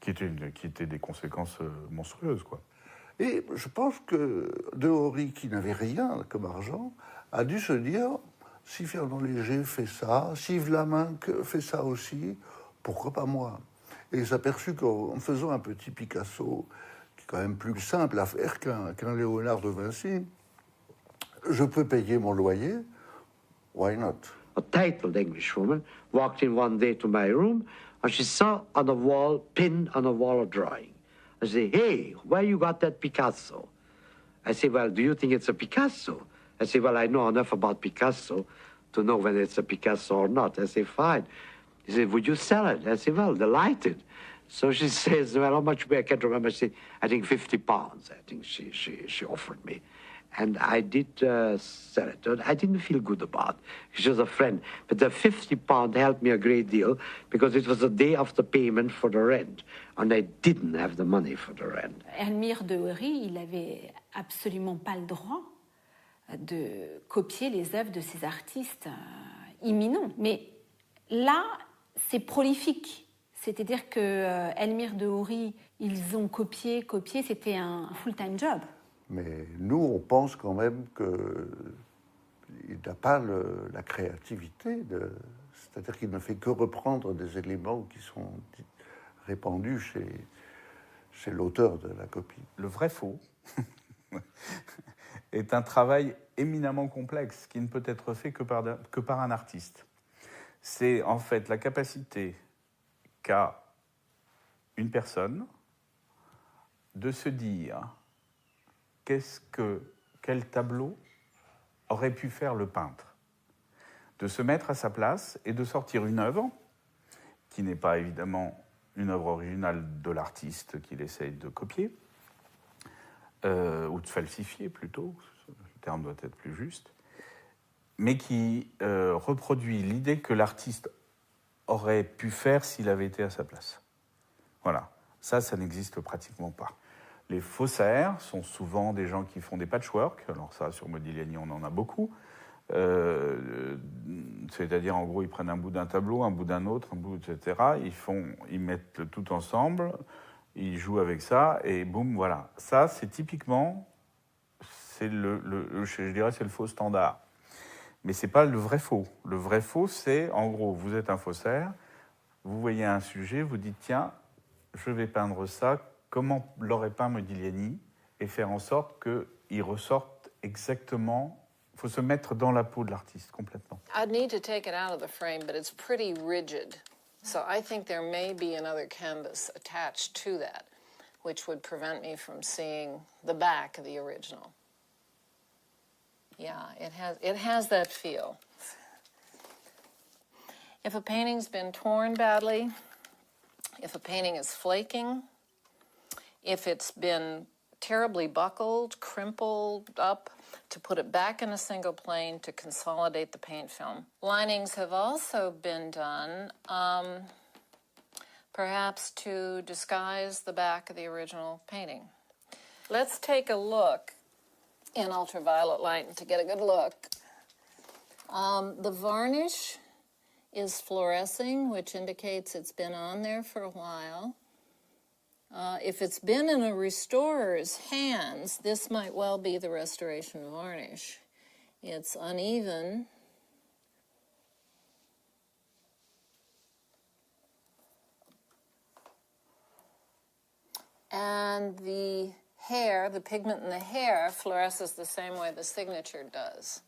qui étaient des conséquences monstrueuses, quoi. Et je pense que De Horry, qui n'avait rien comme argent, a dû se dire, si Fernand Léger fait ça, si Yves Laminck fait ça aussi, pourquoi pas moi? Et il s'est aperçu qu'en faisant un petit Picasso, qui est quand même plus simple à faire qu'un Léonard de Vinci, je peux payer mon loyer. Why not? A titled Englishwoman walked in one day to my room and she saw on the wall, pinned on the wall, a drawing. I say, hey, where you got that Picasso? I say, well, do you think it's a Picasso? I say, well, I know enough about Picasso to know whether it's a Picasso or not. I say, fine. He said, would you sell it? I say, well, delighted. So she says, well, how much? I can't remember. She said, I think 50 pounds. I think she offered me. And I did sell it. I didn't feel good about it. She was a friend. But the 50 pounds helped me a great deal because it was the day of the payment for the rent. And I didn't have the money for the rent. Elmire de Horry, il n'avait absolument pas le droit de copier les œuvres de ces artistes imminents. Mais là, c'est prolifique. C'est-à-dire que Elmire de Horry, ils ont copié, c'était un full-time job. Mais nous, on pense quand même qu'il n'a pas la créativité, c'est-à-dire qu'il ne fait que reprendre des éléments qui sont répandus chez l'auteur de la copie. Le vrai faux est un travail éminemment complexe qui ne peut être fait que par un artiste. C'est en fait la capacité qu'a une personne de se dire quel tableau aurait pu faire le peintre, de se mettre à sa place et de sortir une œuvre qui n'est pas évidemment une œuvre originale de l'artiste qu'il essaye de copier, ou de falsifier plutôt, le terme doit être plus juste, mais qui reproduit l'idée que l'artiste aurait pu faire s'il avait été à sa place. Voilà, ça n'existe pratiquement pas. Les faussaires sont souvent des gens qui font des patchwork. Alors ça, sur Modigliani, on en a beaucoup. C'est-à-dire, en gros, ils prennent un bout d'un tableau, un bout d'un autre, un bout, etc. Ils mettent le tout ensemble, ils jouent avec ça, et boum, voilà. Ça, c'est typiquement, je dirais, c'est le faux standard. Mais c'est pas le vrai faux. Le vrai faux, c'est, en gros, vous êtes un faussaire, vous voyez un sujet, vous dites, tiens, je vais peindre ça, comment l'aurait peint Modigliani, et faire en sorte qu'il ressorte exactement. Il faut se mettre dans la peau de l'artiste complètement. I'd need to take it out of the frame, but it's pretty rigid. So I think there may be another canvas attached to that, which would prevent me from seeing the back of the original. Yeah, it has that feel. If a painting's been torn badly, if a painting is flaking, if it's been terribly buckled, crimpled up, to put it back in a single plane to consolidate the paint film. Linings have also been done, perhaps to disguise the back of the original painting. Let's take a look in ultraviolet light to get a good look. The varnish is fluorescing, which indicates it's been on there for a while. If it's been in a restorer's hands, this might well be the restoration varnish. It's uneven. And the hair, the pigment in the hair, fluoresces the same way the signature does.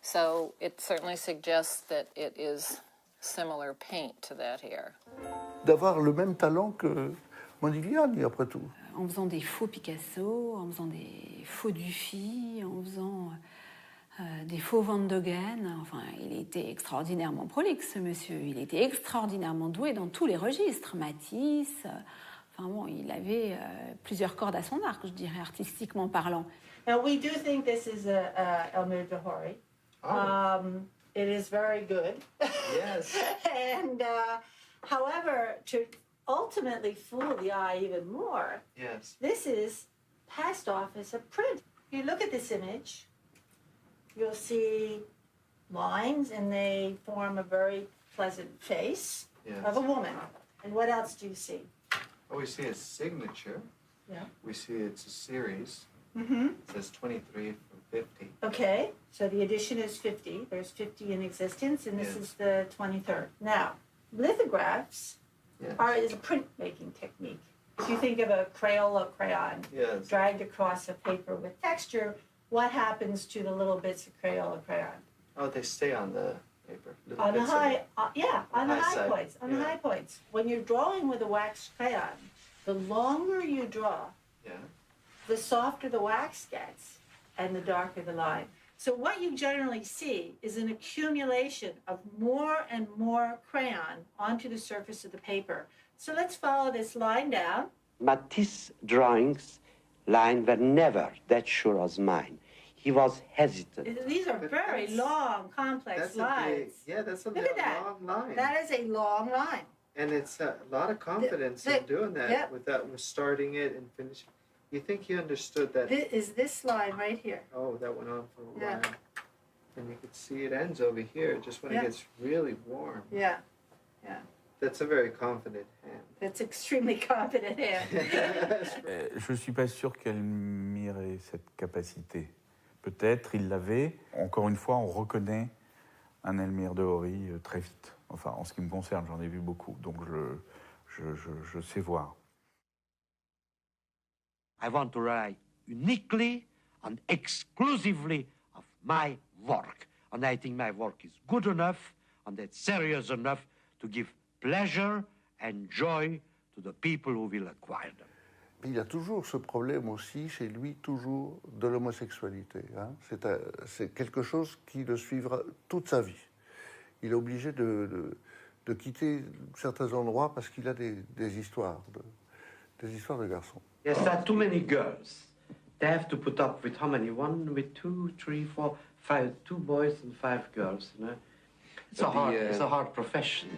So it certainly suggests that it is similar paint to that hair. D'avoir le même talent que Modigliani, après tout. En faisant des faux Picasso, en faisant des faux Dufy, en faisant des faux Van Gogh. Enfin, il était extraordinairement prolixe, ce monsieur. Il était extraordinairement doué dans tous les registres. Matisse... Enfin bon, il avait plusieurs cordes à son arc, je dirais, artistiquement parlant. Now, we do think this is a Elmire Dahori. It is very good. Yes. And however, to ultimately fool the eye even more, Yes. this is passed off as a print. You look at this image, you'll see lines, and they form a very pleasant face of a woman. And what else do you see? Oh, we see a signature. Yeah. We see it's a series. Mm-hmm. It says 23 from 50. Okay, so the edition is 50. There's 50 in existence, and this is the 23rd. Now, lithographs is a printmaking technique. If you think of a Crayola crayon dragged across a paper with texture, what happens to the little bits of Crayola crayon? Oh, they stay on the paper. On the high, on the high side. points, on the high points. When you're drawing with a wax crayon, the longer you draw, the softer the wax gets and the darker the line. So what you generally see is an accumulation of more and more crayon onto the surface of the paper. So let's follow this line down. Matisse drawings line were never that sure as mine. He was hesitant. These are very long, complex lines. That's a Look at that. long line. That is a long line. And it's a lot of confidence in doing that without starting it and finishing. You think he understood that? This is this line right here. Oh, that went on for a while. And you can see it ends over here just when it gets really warm. Yeah. That's a very confident hand. That's extremely confident hand. Je ne suis pas sûr qu'Elmire ait cette capacité. Peut-être il l'avait. Encore une fois, on reconnaît un Elmire Dahori très vite. Enfin, en ce qui me concerne, j'en ai vu beaucoup, donc je sais voir. I want to write uniquely and exclusively of my work. And I think my work is good enough and it's serious enough to give pleasure and joy to the people who will acquire them. Il y a toujours ce problème aussi, chez lui, toujours de l'homosexualité. Hein. C'est quelque chose qui le suivra toute sa vie. Il est obligé de quitter certains endroits parce qu'il a des histoires de garçons. Yes, there are too many girls. They have to put up with how many? 1 with 2, 3, 4, 5, 2 boys and 5 girls. You know? It's a hard profession.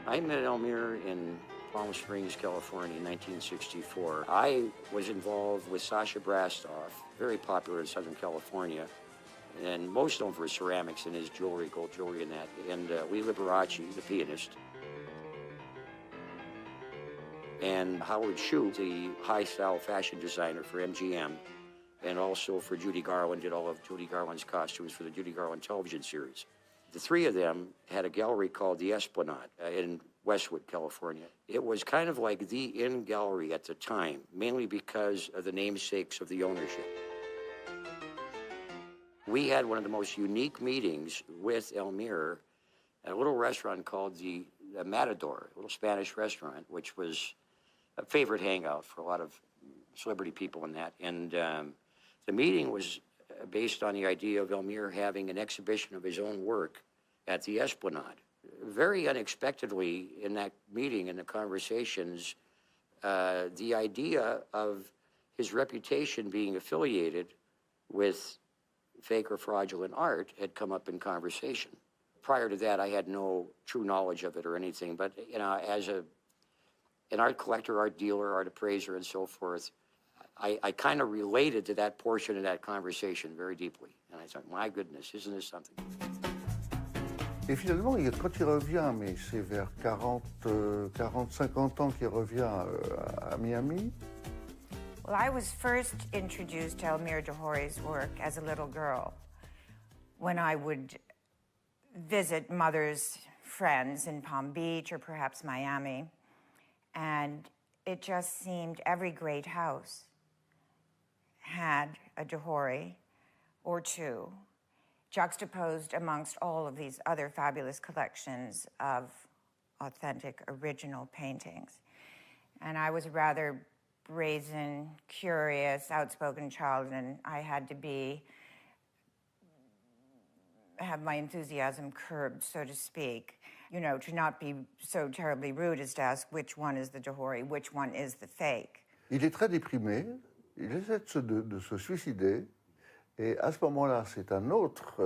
I met Elmire in Palm Springs, California in 1964. I was involved with Sasha Brastoff, very popular in Southern California, and most known for his ceramics and his jewelry, gold jewelry and that, and Lee Liberace, the pianist. And Howard Shue, the high-style fashion designer for MGM, and also for Judy Garland, did all of Judy Garland's costumes for the Judy Garland television series. The three of them had a gallery called the Esplanade in Westwood, California. It was kind of like the in gallery at the time, mainly because of the namesakes of the ownership. We had one of the most unique meetings with Elmire at a little restaurant called the Matador, a little Spanish restaurant, which was a favorite hangout for a lot of celebrity people in that. And the meeting was based on the idea of Elmire having an exhibition of his own work at the Esplanade. Very unexpectedly in that meeting, in the conversations, the idea of his reputation being affiliated with fake or fraudulent art had come up in conversation. Prior to that, I had no true knowledge of it or anything, but you know, an art collector, art dealer, art appraiser, and so forth, I kind of related to that portion of that conversation very deeply. And I thought, my goodness, isn't this something? Et finalement, quand il revient, mais c'est vers 40-50 ans qu'il revient à Miami. Well, I was first introduced to Elmire Dehory's work as a little girl when I would visit mother's friends in Palm Beach or perhaps Miami. And it just seemed every great house had a Dehory or two, juxtaposed amongst all of these other fabulous collections of authentic, original paintings. And I was a rather brazen, curious, outspoken child, and I had to have my enthusiasm curbed, so to speak. You know, to not be so terribly rude as to ask which one is the Dehory, which one is the fake. Il est très déprimé, il essaie de se suicider, et à ce moment-là, c'est un autre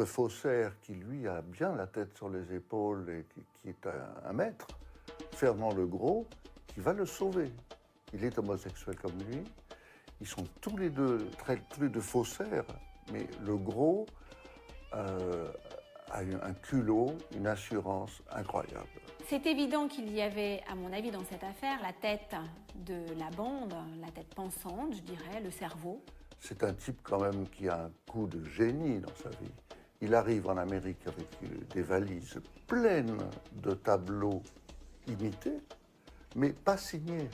faussaire qui, lui, a bien la tête sur les épaules et qui est un maître, Fernand Legros, qui va le sauver. Il est homosexuel comme lui. Ils sont tous les deux faussaires, mais Legros a un culot, une assurance incroyable. C'est évident qu'il y avait, à mon avis, dans cette affaire, la tête de la bande, la tête pensante, je dirais, le cerveau. C'est un type quand même qui a un coup de génie dans sa vie. Il arrive en Amérique avec des valises pleines de tableaux imités, mais pas signés.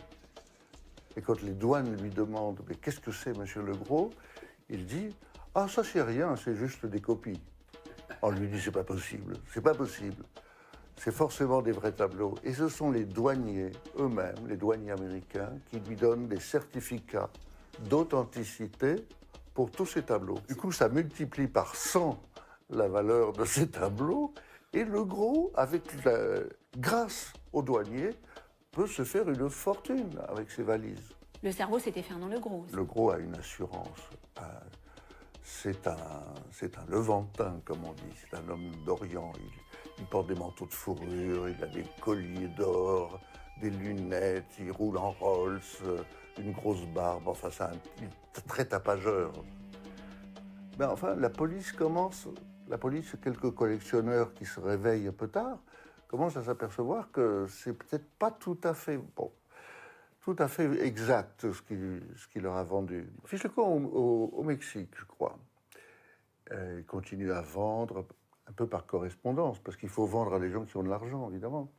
Et quand les douanes lui demandent « Mais qu'est-ce que c'est, monsieur Legros ?» il dit « Ah, ça c'est rien, c'est juste des copies. » On lui dit « C'est pas possible, c'est pas possible. C'est forcément des vrais tableaux. » Et ce sont les douaniers eux-mêmes, les douaniers américains, qui lui donnent des certificats d'authenticité pour tous ces tableaux. Du coup, ça multiplie par 100 la valeur de ces tableaux, et Legros, grâce aux douaniers, peut se faire une fortune avec ses valises. Le cerveau, c'était Fernand Legros. Legros a une assurance. C'est un Levantin, comme on dit. C'est un homme d'Orient. Il porte des manteaux de fourrure, il a des colliers d'or, des lunettes, il roule en Rolls, une grosse barbe. Enfin, c'est très tapageur. Mais enfin, la police, quelques collectionneurs qui se réveillent un peu tard, commencent à s'apercevoir que c'est peut-être pas tout à fait exact ce qu'il leur a vendu. Fiche le camp au Mexique, je crois. Il continue à vendre un peu par correspondance, parce qu'il faut vendre à des gens qui ont de l'argent, évidemment.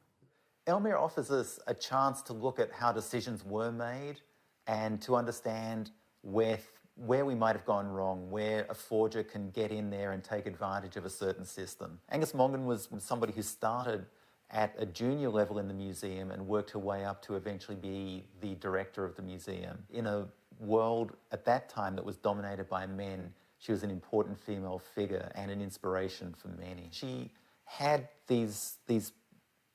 Elmire offers us a chance to look at how decisions were made and to understand where we might have gone wrong, where a forger can get in there and take advantage of a certain system. Angus Mongan was somebody who started at a junior level in the museum and worked her way up to eventually be the director of the museum. In a world at that time that was dominated by men, she was an important female figure and an inspiration for many. She had these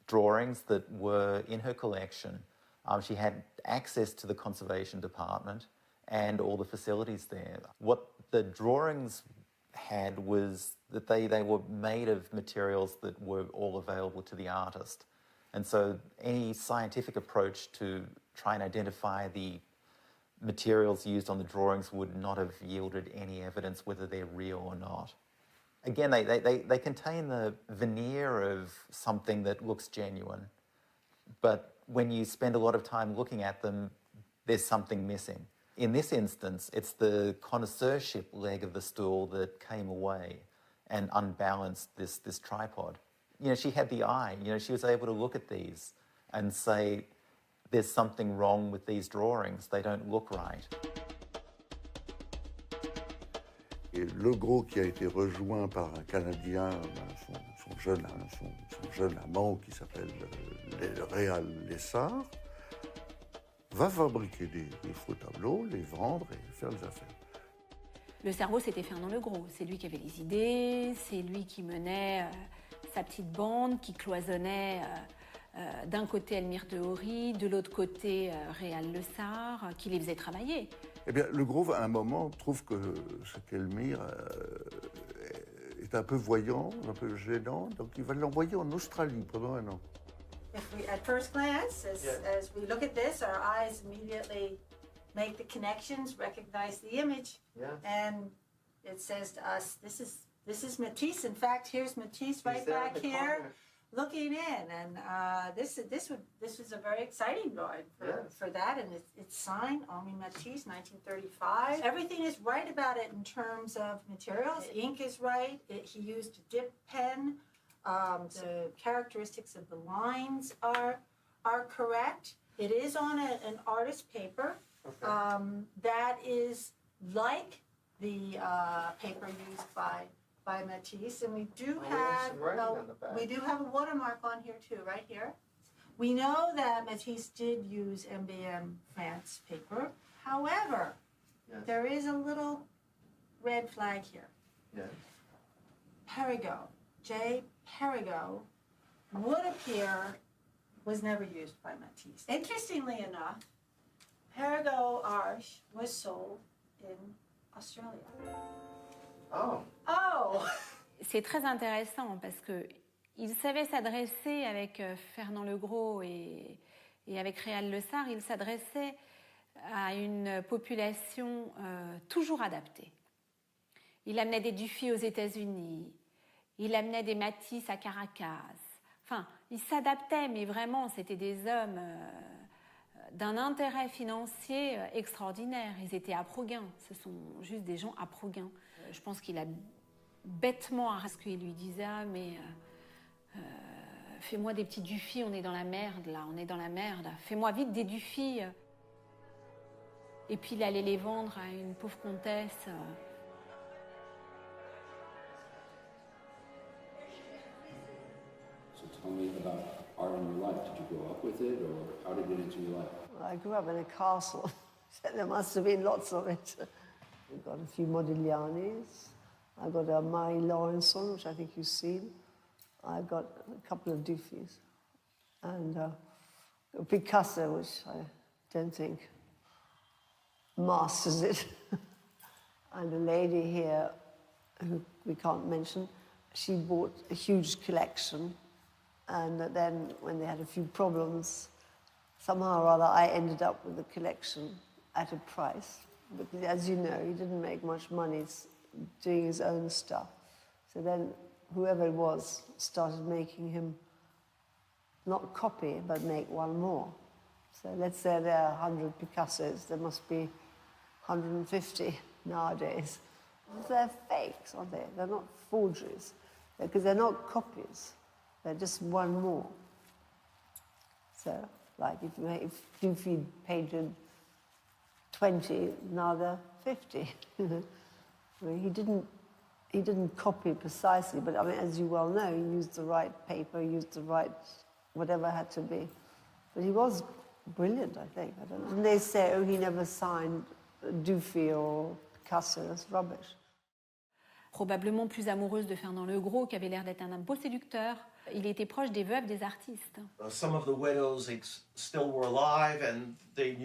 drawings that were in her collection. She had access to the conservation department and all the facilities there. What the drawings had was that they were made of materials that were all available to the artist. And so any scientific approach to try and identify the materials used on the drawings would not have yielded any evidence whether they're real or not. Again, they contain the veneer of something that looks genuine, but when you spend a lot of time looking at them, there's something missing. In this instance, it's the connoisseurship leg of the stool that came away and unbalanced this tripod. You know, she had the eye. You know, she was able to look at these and say, there's something wrong with these drawings. They don't look right. Et Legros, qui a été rejoint par un Canadien, son jeune amant qui s'appelle Réal Lessard, va fabriquer des faux tableaux, les vendre et faire des affaires. Le cerveau, c'était Fernand Legros. C'est lui qui avait les idées, c'est lui qui menait sa petite bande, qui cloisonnait d'un côté Elmire Dehory, de l'autre côté Réal Lessard, qui les faisait travailler. Eh bien, Legros, à un moment, trouve que ce qu'Elmire est un peu voyant, un peu gênant, donc il va l'envoyer en Australie pendant 1 an. if we, at first glance, as we look at this, our eyes immediately make the connections, recognize the image, and it says to us, this is Matisse. In fact, here's Matisse right back here, looking in, and this was a very exciting drawing for that, and it's signed Henri Matisse, 1935. Everything is right about it in terms of materials. The ink is right. He used a dip pen. The characteristics of the lines are correct. It is on an artist paper that is like the paper used by Matisse, and we do have a watermark on here too, right here. We know that Matisse did use MBM France paper. However, there is a little red flag here. Yes. Perregaux, J. Perregaux, would appear was never used by Matisse. Interestingly enough, Perregaux Arches was sold in Australia. Oh. Oh. C'est très intéressant parce que il savait s'adresser avec Fernand Legros et avec Réal Lessard, il s'adressait à une population toujours adaptée. Il amenait des Dufy aux États-Unis, il amenait des Matisse à Caracas. Enfin, il s'adaptait, mais vraiment, c'était des hommes d'un intérêt financier extraordinaire. Ils étaient à-pro-gain. Ce sont juste des gens à-pro-gain. Je pense qu'il a bêtement à ce qu'il lui disait, mais fais-moi des petits Dufy, on est dans la merde là, on est dans la merde. Fais-moi vite des Dufy. Et puis il allait les vendre à une pauvre comtesse. So tell me about art in your life. Did you grow up with it, or how did it get into your life? I grew up in a castle, so there must have been lots of it. We've got a few Modiglianis. I've got a Marie Laurencin, which I think you've seen. I've got a couple of Dufys. And a Picasso, which I don't think masters it. And a lady here, who we can't mention, she bought a huge collection. And then when they had a few problems, somehow or other I ended up with the collection at a price. Because as you know, he didn't make much money doing his own stuff. So then whoever it was started making him not copy, but make one more. So let's say there are 100 Picassos, there must be 150 nowadays. They're fakes, aren't they? They're not forgeries, because they're not copies. They're just one more. So, like if Dufy painted 20, now they're 50. I mean, he didn't copy precisely, but I mean, as you well know, he used the right paper, used the right whatever had to be. But he was brilliant, I think. I don't know. And they say, oh, he never signed Dufy or Picasso. That's rubbish. Probablement plus amoureuse de Fernand Legros, qui avait l'air d'être un homme beau séducteur. Il était proche des veuves des artistes. Some of the widows still were alive, and they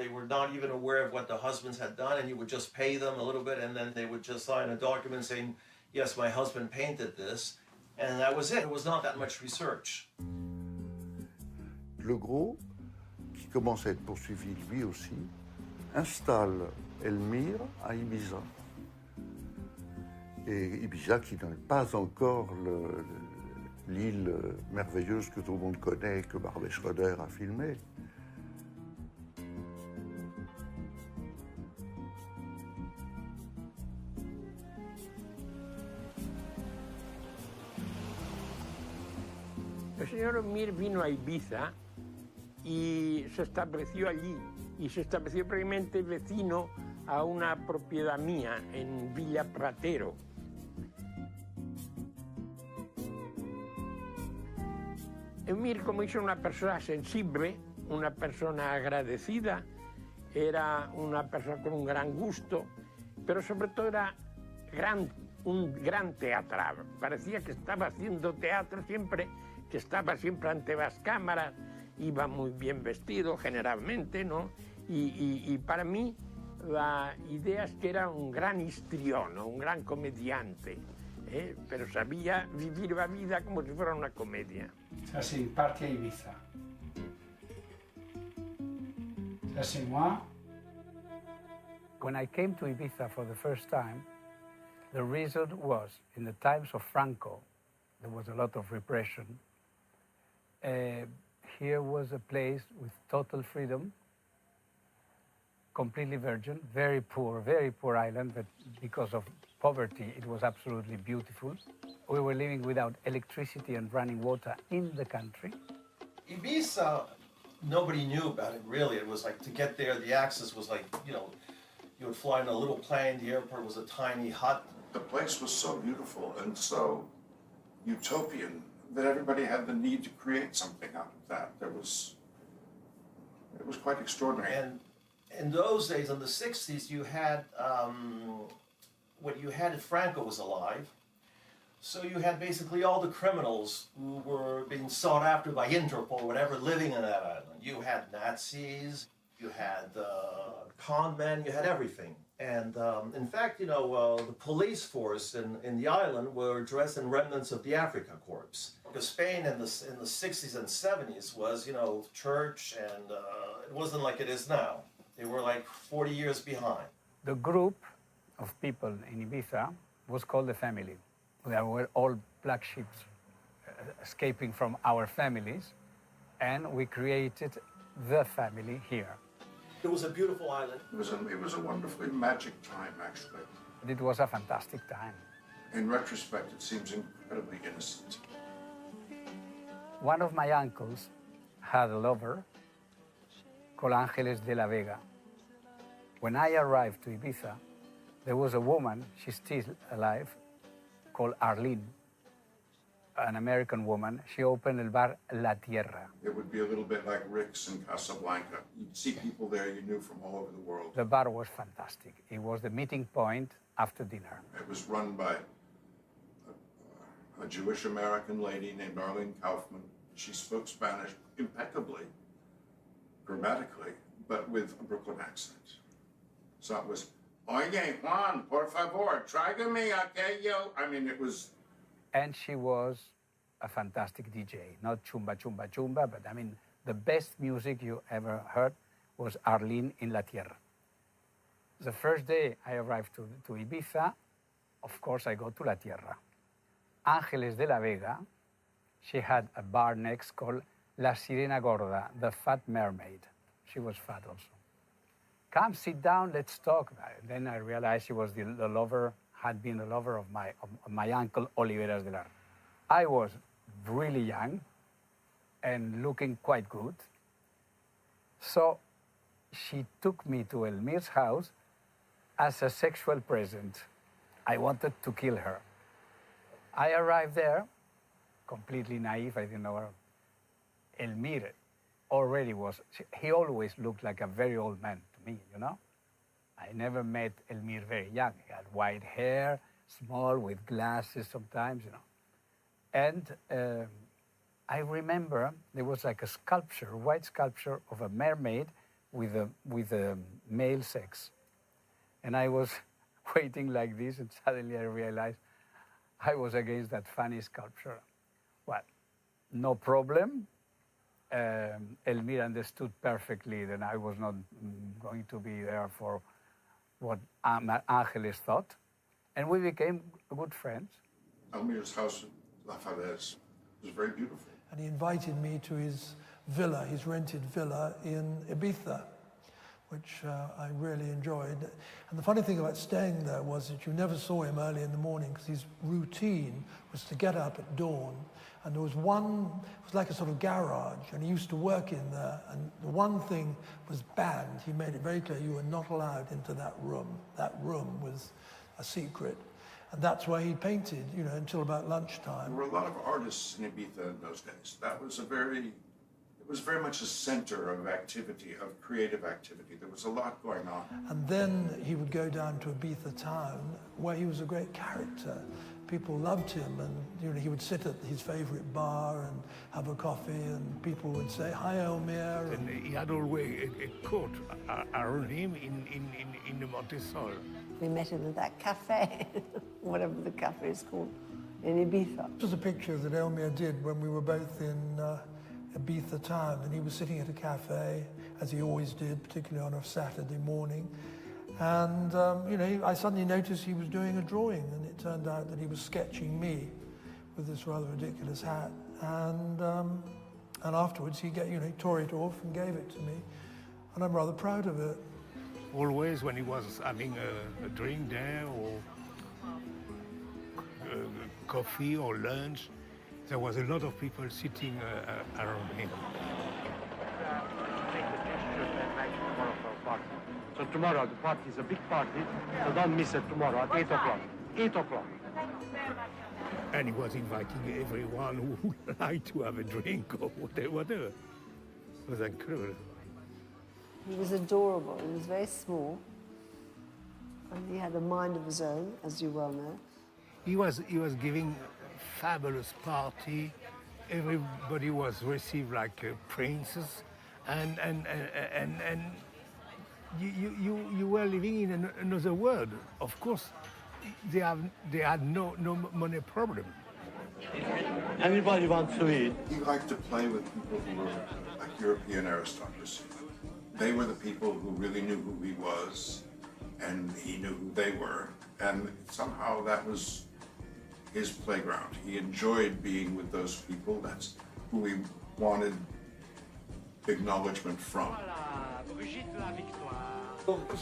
were not even aware of what the husbands had done, and you would just pay them a little bit, and then they would just sign a document saying, yes, my husband painted this, and that was it. It was not that much research. Legros, qui commence à être poursuivi lui aussi, installe Elmire à Ibiza. Et Ibiza qui n'est pas encore l'île merveilleuse que tout le monde connaît, que Barbet Schroeder a filmée. El señor Elmire vino a Ibiza y se estableció allí, y se estableció previamente vecino a una propiedad mía en Villa Pratero. Elmire, como hizo, una persona sensible, una persona agradecida, era una persona con un gran gusto, pero sobre todo era un gran teatral. Parecía que estaba haciendo teatro siempre, que estaba siempre ante las cámaras, iba muy bien vestido generalmente, ¿no? Y para mí la idea es que era un gran histrión, un gran comediante. pero sabía vivir la vida como si fuera una comedia. Ça, c'est une partie à Ibiza. Ça, c'est moi. When I came to Ibiza for the first time, the reason was, in the times of Franco, there was a lot of repression. Here was a place with total freedom, completely virgin, very poor island, but because of poverty, it was absolutely beautiful. We were living without electricity and running water in the country. Ibiza, nobody knew about it, really. It was like, to get there, the access was like, you know, you would fly in a little plane, the airport was a tiny hut. The place was so beautiful and so utopian that everybody had the need to create something out of that. It was quite extraordinary. And in those days, in the 60s, you had, what you had, Franco was alive. So you had basically all the criminals who were being sought after by Interpol or whatever living in that island. You had Nazis, you had con men, you had everything. And in fact, you know, the police force in the island were dressed in remnants of the Africa Corps. Because Spain in the 60s and 70s was, you know, church, and it wasn't like it is now. They were like 40 years behind. The group of people in Ibiza was called the family. They were all black sheep escaping from our families, and we created the family here. It was a beautiful island. It was a wonderfully magic time, actually. It was a fantastic time. In retrospect, it seems incredibly innocent. One of my uncles had a lover called Ángeles de la Vega. When I arrived to Ibiza, there was a woman, she's still alive, called Arlene, an American woman. She opened el bar La Tierra. It would be a little bit like Rick's in Casablanca. You'd see people there you knew from all over the world. The bar was fantastic. It was the meeting point after dinner. It was run by a Jewish American lady named Arlene Kaufman. She spoke Spanish impeccably, grammatically, but with a Brooklyn accent. So it was, oye, Juan, por favor, tráigame aquello. I mean, it was... And she was a fantastic DJ. Not chumba, chumba, chumba, but I mean, the best music you ever heard was Arlene in La Tierra. The first day I arrived to Ibiza, of course, I go to La Tierra. Ángeles de la Vega, she had a bar next called La Sirena Gorda, the Fat Mermaid. She was fat also. Come, sit down, let's talk. Then I realized she was the lover, had been the lover of my uncle Oliveras de Lar. I was really young and looking quite good. So she took me to Elmir's house as a sexual present. I wanted to kill her. I arrived there, completely naive, I didn't know her. Elmir already was, he always looked like a very old man to me, you know? I never met Elmir very young. He had white hair, small, with glasses sometimes, you know. And I remember there was like a sculpture, white sculpture of a mermaid with a male sex. And I was waiting like this, and suddenly I realized I was against that funny sculpture. Well, no problem. Elmir understood perfectly that I was not going to be there for what Ángeles thought. And we became good friends. Elmir's house, La Falaise, was very beautiful. And he invited me to his villa, his rented villa in Ibiza, which I really enjoyed. And the funny thing about staying there was that you never saw him early in the morning, because his routine was to get up at dawn, and there was one, it was like a sort of garage, and he used to work in there, and the one thing was banned. He made it very clear you were not allowed into that room. That room was a secret. And that's why he painted, you know, until about lunchtime. There were a lot of artists in Ibiza in those days. That was it was very much a center of activity, of creative activity. There was a lot going on. And then he would go down to Ibiza town, where he was a great character. People loved him, and you know, he would sit at his favorite bar and have a coffee, and people would say, "Hi, Elmir." And he had always a coat around him in the Montesol. We met him at that cafe. whatever the cafe is called, in Ibiza. This was a picture that Elmire did when we were both in Ibiza town, and he was sitting at a cafe, as he always did, particularly on a Saturday morning. And, you know, I suddenly noticed he was doing a drawing, and it turned out that he was sketching me with this rather ridiculous hat. And afterwards, he tore it off and gave it to me, and I'm rather proud of it. Always when he was having a drink there or coffee or lunch, there was a lot of people sitting around him. So tomorrow the party is a big party, so don't miss it tomorrow at 8 o'clock. 8 o'clock. And he was inviting everyone who would like to have a drink or whatever. It was incredible. He was adorable. He was very small, and he had a mind of his own, as you well know. He was giving a fabulous party. Everybody was received like princes, and you were living in another world. Of course, they had no money problem. Everybody wants to eat. He liked to play with people who were like European aristocracy. They were the people who really knew who he was, and he knew who they were, and somehow that was his playground. He enjoyed being with those people. That's who he wanted acknowledgement from.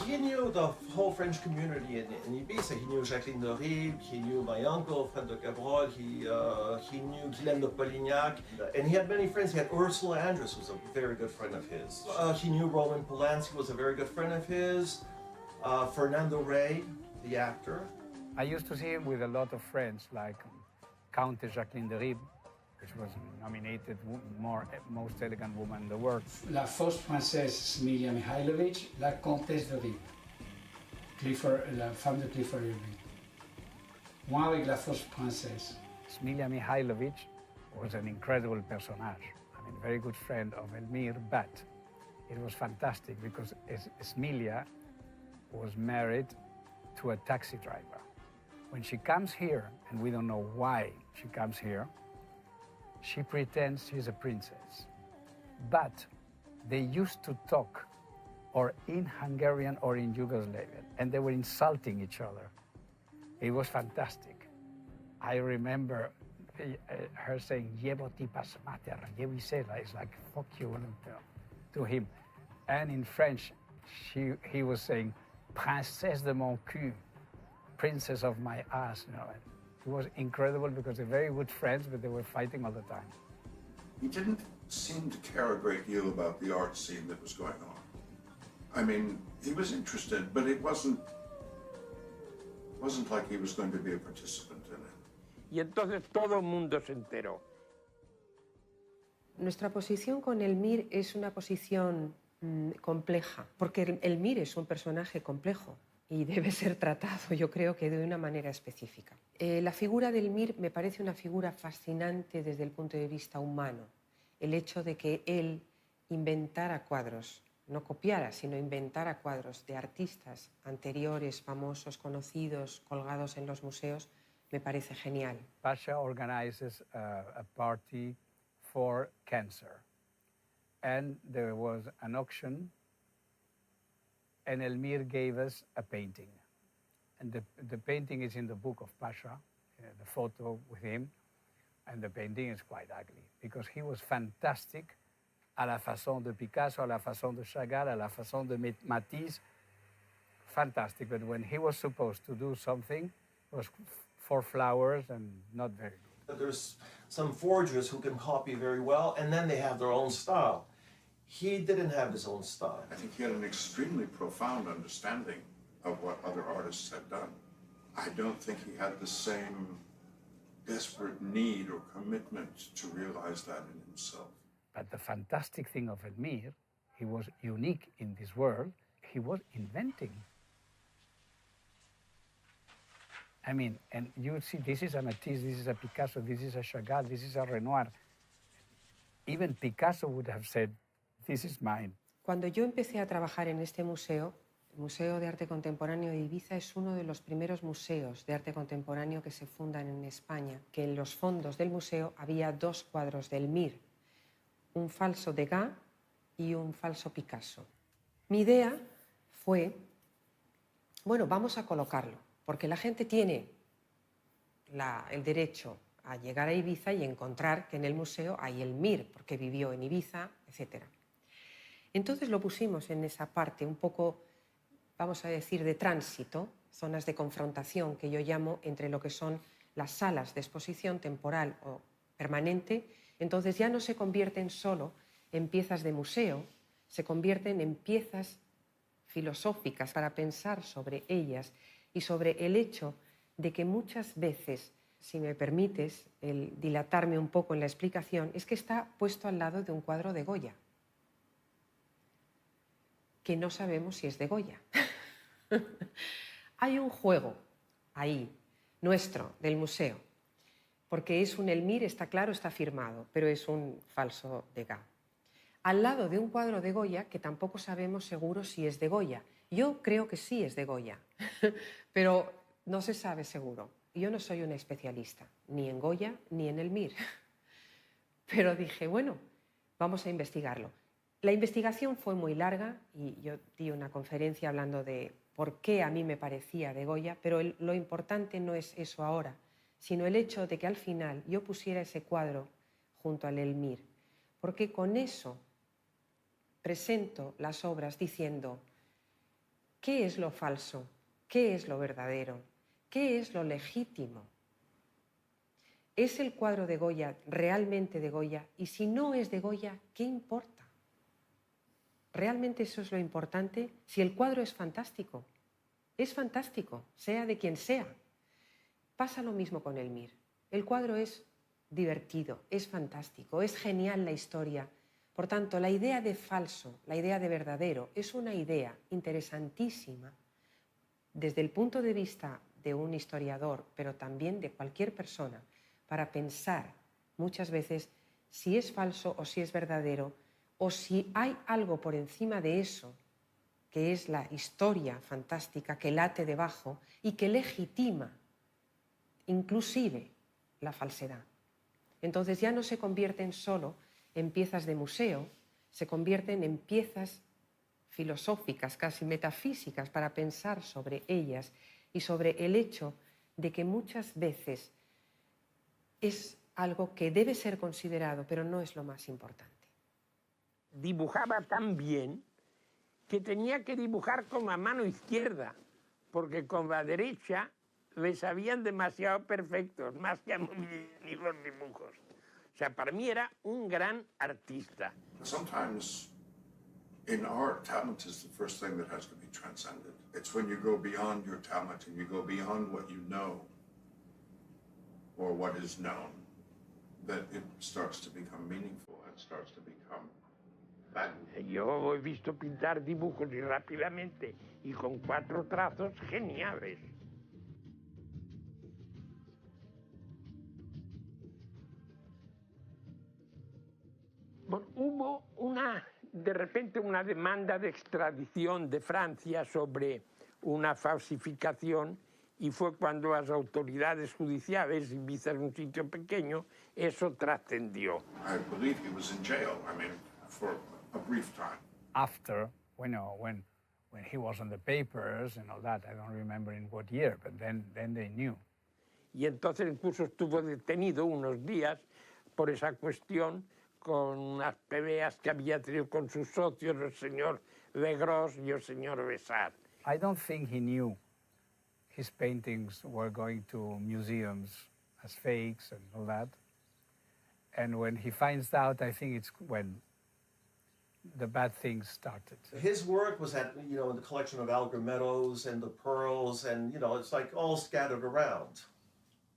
He knew the whole French community in Ibiza. He knew Jacqueline de Ribes, he knew my uncle, Fred de Cabrol, he knew Guylaine de Polignac, and he had many friends. He had Ursula Andress, who was a very good friend of his. He knew Roman Polanski, was a very good friend of his. Fernando Rey, the actor. I used to see him with a lot of friends, like Countess Jacqueline de Ribes, which was nominated most elegant woman in the world. La fausse princesse Smilia Mihailovic, la comtesse de Ribes, la femme de Clifford Irving. Moi avec la fausse princesse. Smilia Mihailovic was an incredible personage. Very good friend of Elmire, but it was fantastic because Smilia was married to a taxi driver. When she comes here, and we don't know why she comes here, she pretends she's a princess. But they used to talk or in Hungarian or in Yugoslavian, and they were insulting each other. It was fantastic. I remember her saying, "Jebo tipas mater," it's like, fuck you, to him. And in French, he was saying, "Princesse de mon cul," princess of my ass. It was incredible because they're very good friends, but they were fighting all the time. He didn't seem to care a great deal about the art scene that was going on. I mean, he was interested, but it wasn't like he was going to be a participant in it. Y entonces todo el mundo se enteró. Nuestra posición con Elmire es una posición compleja, porque Elmire es un personaje complejo y debe ser tratado, yo creo que de una manera específica. La figura de Elmire me parece una figura fascinante desde el punto de vista humano. El hecho de que él inventara cuadros, no copiara, sino inventara cuadros de artistas anteriores, famosos, conocidos, colgados en los museos, me parece genial. Pasha organizes a party for cancer, and there was an auction, and Elmire gave us a painting. And the painting is in the book of Pasha, the photo with him, and the painting is quite ugly, because he was fantastic, à la façon de Picasso, à la façon de Chagall, à la façon de Matisse, fantastic. But when he was supposed to do something, it was for flowers and not very good. There's some forgers who can copy very well, and then they have their own style. He didn't have his own style. I think he had an extremely profound understanding of what other artists had done. I don't think he had the same desperate need or commitment to realize that in himself. But the fantastic thing of Elmire, he was unique in this world, he was inventing. I mean, and you would see, this is a Matisse, this is a Picasso, this is a Chagall, this is a Renoir. Even Picasso would have said, this is mine. Cuando yo empecé a trabajar en este museo, El Museo de Arte Contemporáneo de Ibiza es uno de los primeros museos de arte contemporáneo que se fundan en España, que en los fondos del museo había 2 cuadros del Mir, un falso Degas y un falso Picasso. Mi idea fue, bueno, vamos a colocarlo, porque la gente tiene el derecho a llegar a Ibiza y encontrar que en el museo hay el Mir, porque vivió en Ibiza, etc. Entonces lo pusimos en esa parte un poco, vamos a decir, de tránsito, zonas de confrontación que yo llamo entre lo que son las salas de exposición temporal o permanente. Entonces ya no se convierten solo en piezas de museo, se convierten en piezas filosóficas para pensar sobre ellas y sobre el hecho de que muchas veces, si me permites el dilatarme un poco en la explicación, es que está puesto al lado de un cuadro de Goya, que no sabemos si es de Goya. Hay un juego ahí, nuestro, del museo, porque es un Elmir, está claro, está firmado, pero es un falso Degas. Al lado de un cuadro de Goya que tampoco sabemos seguro si es de Goya. Yo creo que sí es de Goya, pero no se sabe seguro. Yo no soy una especialista, ni en Goya ni en Elmir. Pero dije, bueno, vamos a investigarlo. La investigación fue muy larga y yo di una conferencia hablando de por qué a mí me parecía de Goya, pero lo importante no es eso ahora, sino el hecho de que al final yo pusiera ese cuadro junto al Elmir, porque con eso presento las obras diciendo ¿qué es lo falso? ¿Qué es lo verdadero? ¿Qué es lo legítimo? ¿Es el cuadro de Goya realmente de Goya? Y si no es de Goya, ¿qué importa? Realmente eso es lo importante. Si el cuadro es fantástico, sea de quien sea. Pasa lo mismo con el Mir. El cuadro es divertido, es fantástico, es genial la historia. Por tanto, la idea de falso, la idea de verdadero, es una idea interesantísima desde el punto de vista de un historiador, pero también de cualquier persona, para pensar muchas veces si es falso o si es verdadero, o si hay algo por encima de eso, que es la historia fantástica que late debajo y que legitima inclusive la falsedad. Entonces ya no se convierten solo en piezas de museo, se convierten en piezas filosóficas, casi metafísicas, para pensar sobre ellas y sobre el hecho de que muchas veces es algo que debe ser considerado, pero no es lo más importante. Dibujaba tan bien que tenía que dibujar con la mano izquierda, porque con la derecha le sabían demasiado perfectos, más que a mí ni los dibujos. O sea, para mí era un gran artista. Sometimes in art, talent is the first thing that has to be transcended. It's when you go beyond your talent and you go beyond what you know or what is known that it starts to become meaningful and starts to become valuable. Yo he visto pintar dibujos y rápidamente y con 4 trazos geniales. Bueno, hubo de repente una demanda de extradición de Francia sobre una falsificación y fue cuando las autoridades judiciales, Ibiza es un sitio pequeño, eso trascendió. I believe he was in jail, for a brief time. After, when he was on the papers and all that, I don't remember in what year, but then they knew. Y entonces incluso estuvo detenido unos días por esa cuestión, con unas peleas que había tenido con sus socios, el señor Legros y el señor Besart. I don't think he knew his paintings were going to museums as fakes and all that. And when he finds out, I think it's when the bad things started. His work was at, in the collection of Algar Meadows and the Pearls, and, it's like all scattered around.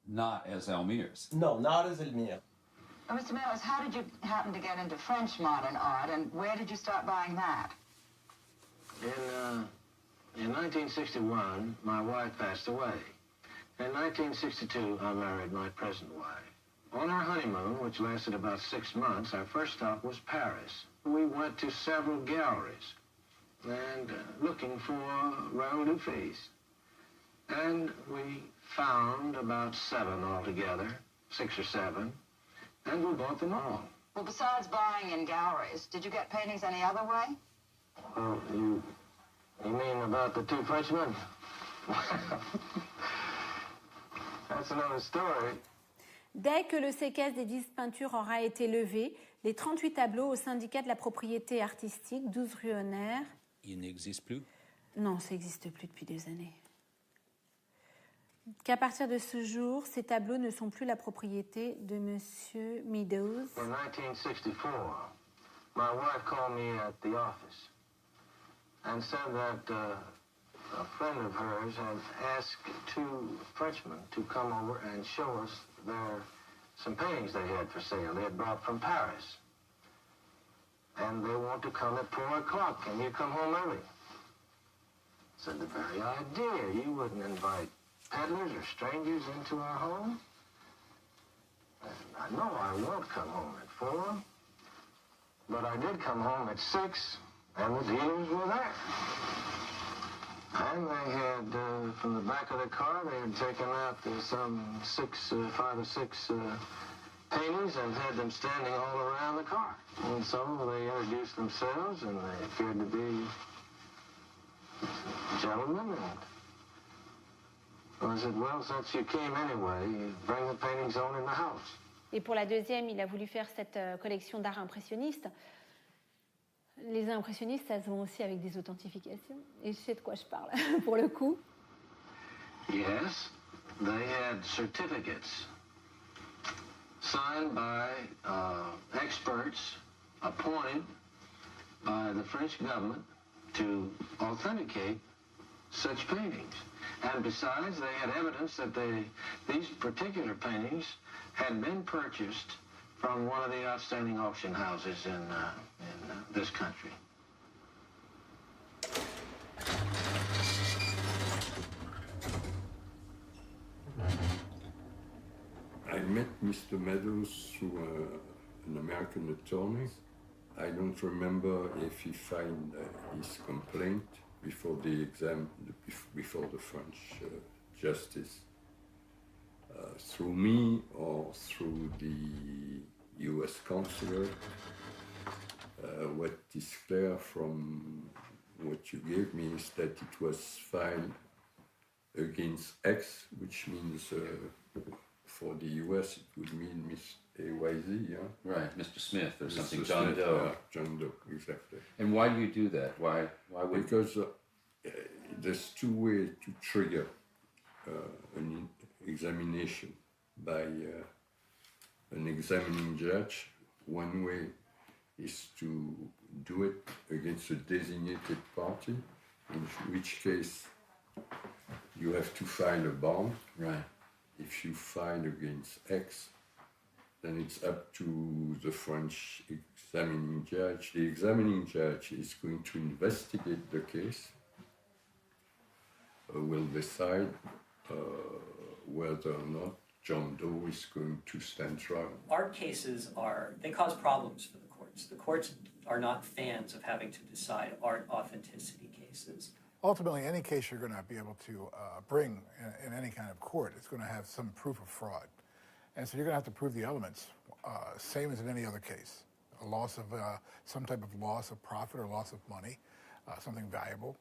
Not as Elmir's. No, not as Elmir. Mr. Meadows, how did you happen to get into French modern art, and where did you start buying that? In 1961, my wife passed away. In 1962, I married my present wife. On our honeymoon, which lasted about 6 months, our first stop was Paris. We went to several galleries. and looking for Raoul Dufay's. And we found about 7 altogether, 6 or 7, and we bought them all. Well, besides buying in galleries, did you get paintings any other way? Oh, you mean about the 2 Frenchmen? That's another story. Dès que le séquestre des 10 peintures aura été levé, les 38 tableaux au syndicat de la propriété artistique, 12 rue Honner. Il n'existe plus? Non, ça n'existe plus depuis des années. Qu'à partir de ce jour, ces tableaux ne sont plus la propriété de Monsieur Meadows. In 1964, my wife called me at the office and said that a friend of hers had asked 2 Frenchmen to come over and show us some paintings they had for sale. They had brought from Paris. And they want to come at 4 o'clock. Can you come home early? I said, the very idea. You wouldn't invite peddlers or strangers into our home? And I know I won't come home at 4. But I did come home at 6, and the dealers were there. And they had, from the back of the car, they had taken out some 5 or 6 paintings and had them standing all around the car. And so they introduced themselves, and they appeared to be gentlemen. And I said, well, since you came anyway, bring the paintings on in the house. Et pour la deuxième, il a voulu faire cette collection d'art impressionniste. Les impressionnistes, ça se vend aussi avec des authentifications. Et je sais de quoi je parle, pour le coup. Yes, they had certificates signed by experts appointed by the French government to authenticate such paintings. And besides, they had evidence that these particular paintings had been purchased from one of the outstanding auction houses in this country. I met Mr. Meadows through an American attorney. I don't remember if he filed his complaint before the exam, before the French justice, through me or through the US consular. What is clear from what you gave me is that it was filed against X, which means for the US it would mean Miss AYZ, yeah? Right, Mr. Smith or Mr. something, John Smith, Doe. Yeah, John Doe, exactly. And why do you do that? Why would... Because there's 2 ways to trigger an examination by an examining judge. One way is to do it against a designated party, in which case you have to file a bond. Right. If you file against X, then it's up to the French examining judge. The examining judge is going to investigate the case, will decide whether or not John Doe is going to stand trial. Art cases they cause problems for the courts. The courts are not fans of having to decide art authenticity cases. Ultimately, any case you're going to be able to bring in any kind of court is going to have some proof of fraud. And so you're going to have to prove the elements, same as in any other case. A loss of, some type of loss of profit or loss of money, something valuable,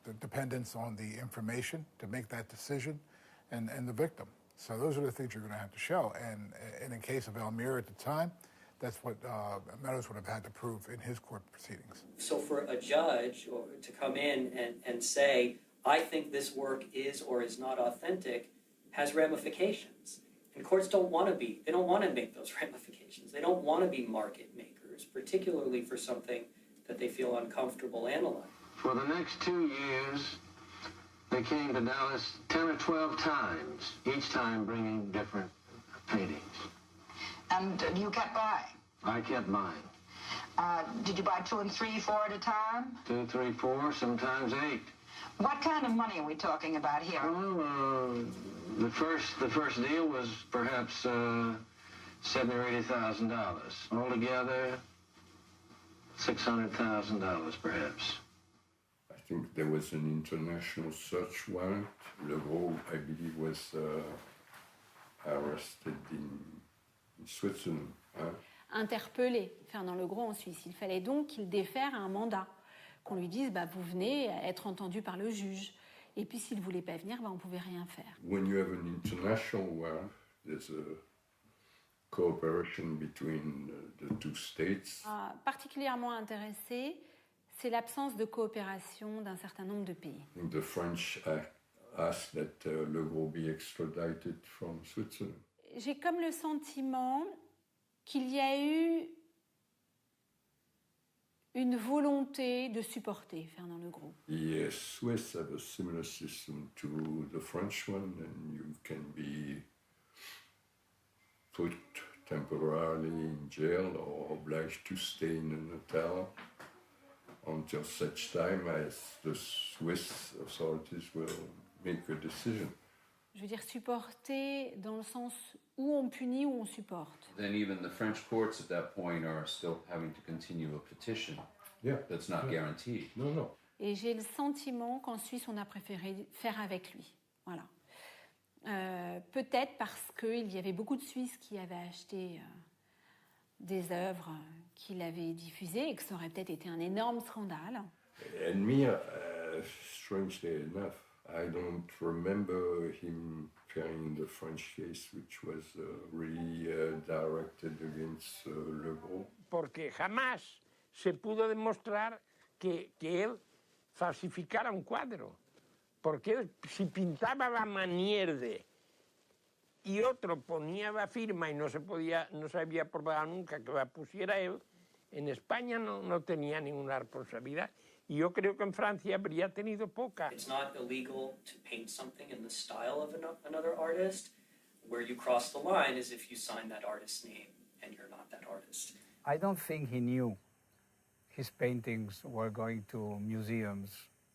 the dependence on the information to make that decision, and the victim. So those are the things you're going to have to show. And in the case of Elmire at the time, that's what Meadows would have had to prove in his court proceedings. So for a judge to come in and say, I think this work is or is not authentic, has ramifications. And courts don't want to make those ramifications. They don't want to be market makers, particularly for something that they feel uncomfortable analyzing. For the next 2 years, they came to Dallas 10 or 12 times, each time bringing different paintings. And you kept buying? I kept buying. Did you buy 2 and 3, 4 at a time? 2, 3, 4, sometimes 8. What kind of money are we talking about here? Well, the first deal was perhaps $70,000 or $80,000. Altogether, $600,000 perhaps. think there was an international search warrant. Le Gros, I believe, was arrested in Switzerland. Interpeller Fernand Le Gros en Suisse. Il fallait donc qu'il défère un mandat, qu'on lui dise vous venez être entendu par le juge. Et puis s'il ne voulait pas venir, on ne pouvait rien faire. When you have an international warrant, there's a cooperation between the two states. Particulièrement intéressé, c'est l'absence de coopération d'un certain nombre de pays. The French asked that Le Gros be extradited from Switzerland. J'ai comme le sentiment qu'il y a eu une volonté de supporter Fernand Le Gros. The Swiss have a similar system to the French one, and you can be put temporarily in jail or obliged to stay in an hotel until such time as the Swiss authorities will make a decision. Je veux dire supporter dans le sens où on punit, où on supporte. Then even the French courts at that point are still having to continue a petition. Yeah. That's not guaranteed. No, no. Et j'ai le sentiment qu'en Suisse, on a préféré faire avec lui. Voilà. Peut-être parce qu'il y avait beaucoup de Suisses qui avaient acheté des œuvres qu'il avait diffusées et que ça aurait peut-être été un énorme scandale. And me, strangely enough, I don't remember him carrying the French case, which was really directed against Le Gros. Porque jamás se pudo demostrar que él falsificara un cuadro. Porque él, si pintaba la Manierde y otro ponía la firma y no se había probado nunca que la pusiera él, en España no tenía ninguna responsabilidad. Y yo creo que en Francia habría tenido poca. It's not illegal to paint something in the style of another artist. Where you cross the line is if you sign that artist's name and you're not that artist. I don't think he knew his paintings were going to museums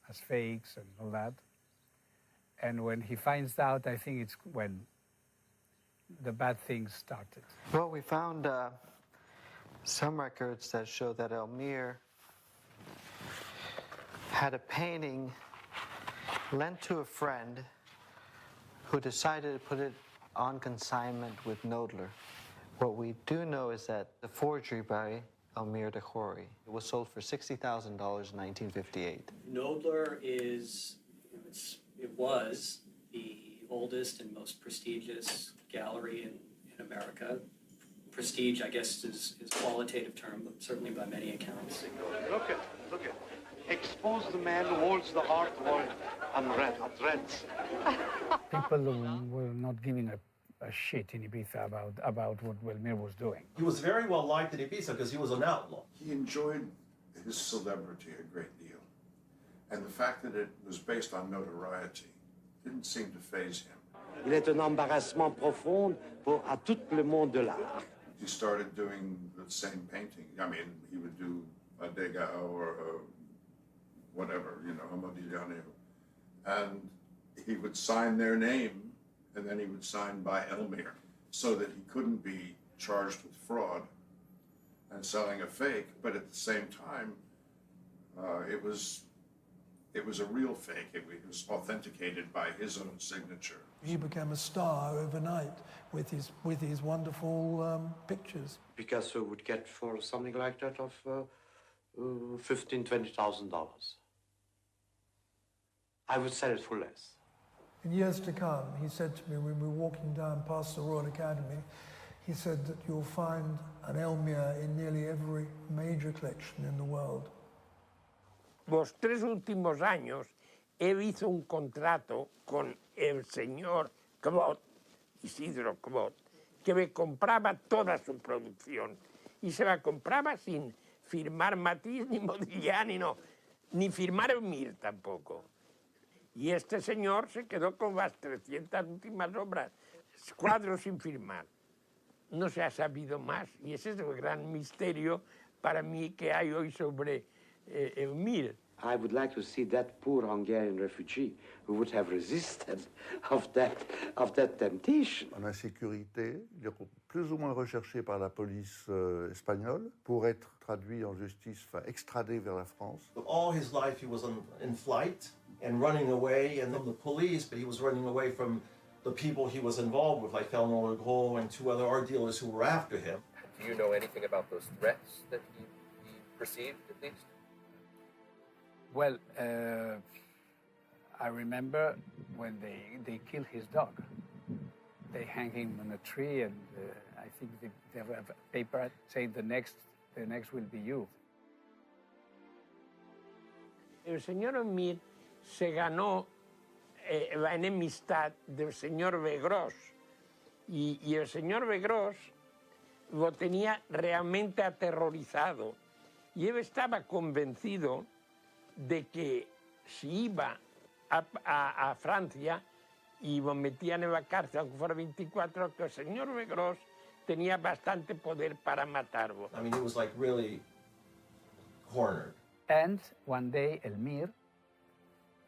as fakes and all that. And when he finds out, I think it's when the bad things started. Well, we found some records that show that Elmire had a painting lent to a friend who decided to put it on consignment with Knoedler. What we do know is that the forgery by Elmire de Hory was sold for $60,000 in 1958. Knoedler was the oldest and most prestigious gallery in America. Prestige, I guess, is a qualitative term, but certainly by many accounts. Look at. Expose the man who holds the art world unread. People were not giving a shit in Ibiza about what Elmire was doing. He was very well liked in Ibiza because he was an outlaw. He enjoyed his celebrity a great deal. And the fact that it was based on notoriety didn't seem to faze him. Il est un embarrassement profond à tout le monde de l'art. He started doing the same painting. I mean, he would do a Degas or a whatever, a Modigliani. And he would sign their name, and then he would sign by Elmire, so that he couldn't be charged with fraud and selling a fake, but at the same time, it was a real fake. It was authenticated by his own signature. He became a star overnight with his wonderful pictures. Picasso would get for something like that of $15,000-$20,000. I would sell it for less. In years to come, he said to me when we were walking down past the Royal Academy, he said that you'll find an Elmire in nearly every major collection in the world. Los 3 últimos años, él hizo un contrato con el señor Claude, Isidro Claude, que me compraba toda su producción. Y se la compraba sin firmar Matisse ni Modigliani, ni firmar Elmire tampoco. Y este señor se quedó con las 300 últimas obras, cuadros sin firmar. No se ha sabido más, y ese es el gran misterio para mí que hay hoy sobre Elmire. I would like to see that poor Hungarian refugee who would have resisted of that temptation. En insécurité, il est plus ou moins recherché par la police espagnole pour être traduit en justice, enfin extradé vers la France. All his life he was in flight and running away and from the police, but he was running away from the people he was involved with, like Fernand Legros and 2 other art dealers who were after him. Do you know anything about those threats that he perceived, at least? Well, I remember when they killed his dog. They hang him on a tree, and I think they have a paper saying the next will be you. El señor Elmire se ganó la enemistad del señor Végros y el señor Végros lo tenía realmente aterrorizado y él estaba convencido de que si iba a Francia y lo metían en la cárcel, aunque fuera 24, que el señor Végros tenía bastante poder para matarlo. I mean, he was like really cornered. And one day, Elmire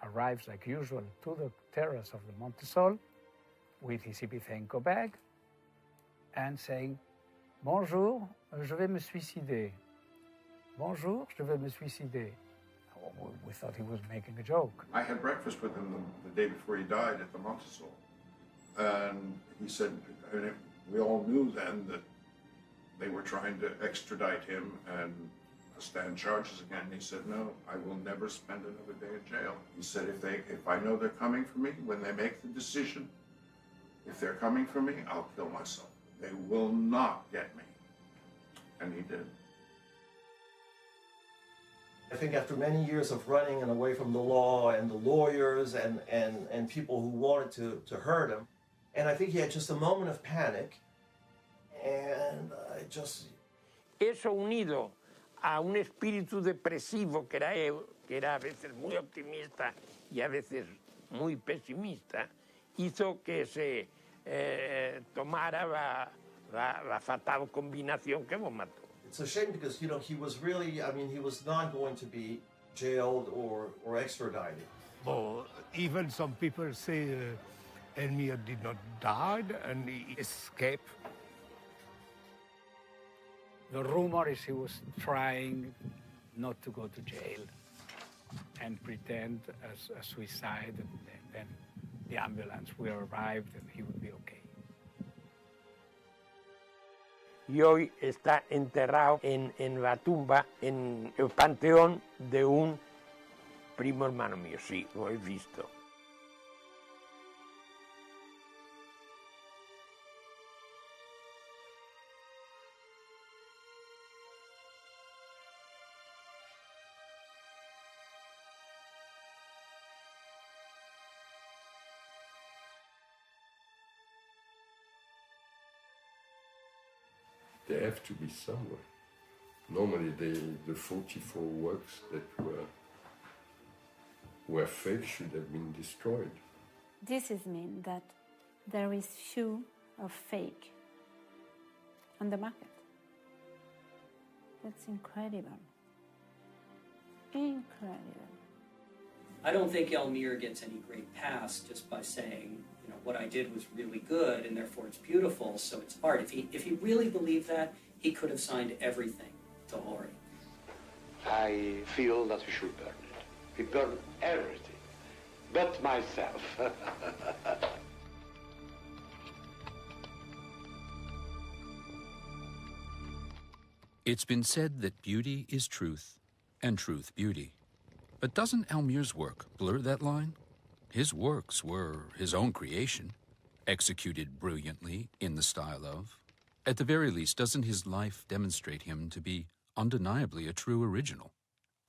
arrives like usual to the terrace of the Montesol with his Ipithenko bag and saying, "Bonjour, je vais me suicider. Bonjour, je vais me suicider." We thought he was making a joke. I had breakfast with him the day before he died at the Montesol. And he said, and we all knew then that they were trying to extradite him and stand charges again. He said, "No, I will never spend another day in jail." He said, if I know they're coming for me, when they make the decision, if they're coming for me, I'll kill myself. They will not get me. And he did. I think after many years of running and away from the law and the lawyers and people who wanted to hurt him, and I think he had just a moment of panic, and I just... Eso unido a un espíritu depresivo que era él, que era a veces muy optimista y a veces muy pesimista, hizo que se tomara la fatal combinación que lo mató. It's a shame because, you know, he was really, I mean, he was not going to be jailed or extradited. Well, even some people say Elmire did not die and he escaped. The rumor is he was trying not to go to jail and pretend a suicide, and then the ambulance will arrive and he would be okay. Y hoy está enterrado en la tumba, en el panteón de un primo hermano mío. Sí, lo he visto. They have to be somewhere. Normally, the 44 works that were fake should have been destroyed. This is mean that there is few of fake on the market. That's incredible. Incredible. I don't think Elmire gets any great pass just by saying, you know, what I did was really good and therefore it's beautiful, so it's art. If he really believed that, he could have signed everything to Hori. I feel that we should burn it. We burn everything, but myself. It's been said that beauty is truth, and truth beauty. But doesn't Elmire's work blur that line? His works were his own creation, executed brilliantly in the style of. At the very least, doesn't his life demonstrate him to be undeniably a true original?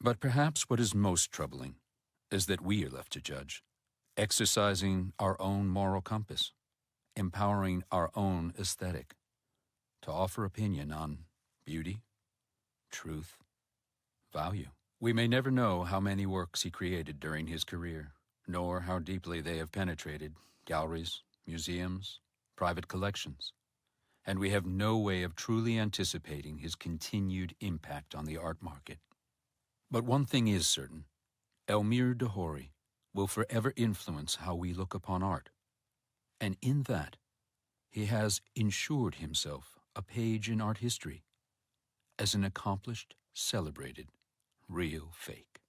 But perhaps what is most troubling is that we are left to judge, exercising our own moral compass, empowering our own aesthetic, to offer opinion on beauty, truth, value. We may never know how many works he created during his career, nor how deeply they have penetrated galleries, museums, private collections, and we have no way of truly anticipating his continued impact on the art market. But one thing is certain, Elmire de Hory will forever influence how we look upon art. And in that, he has ensured himself a page in art history as an accomplished, celebrated, real fake.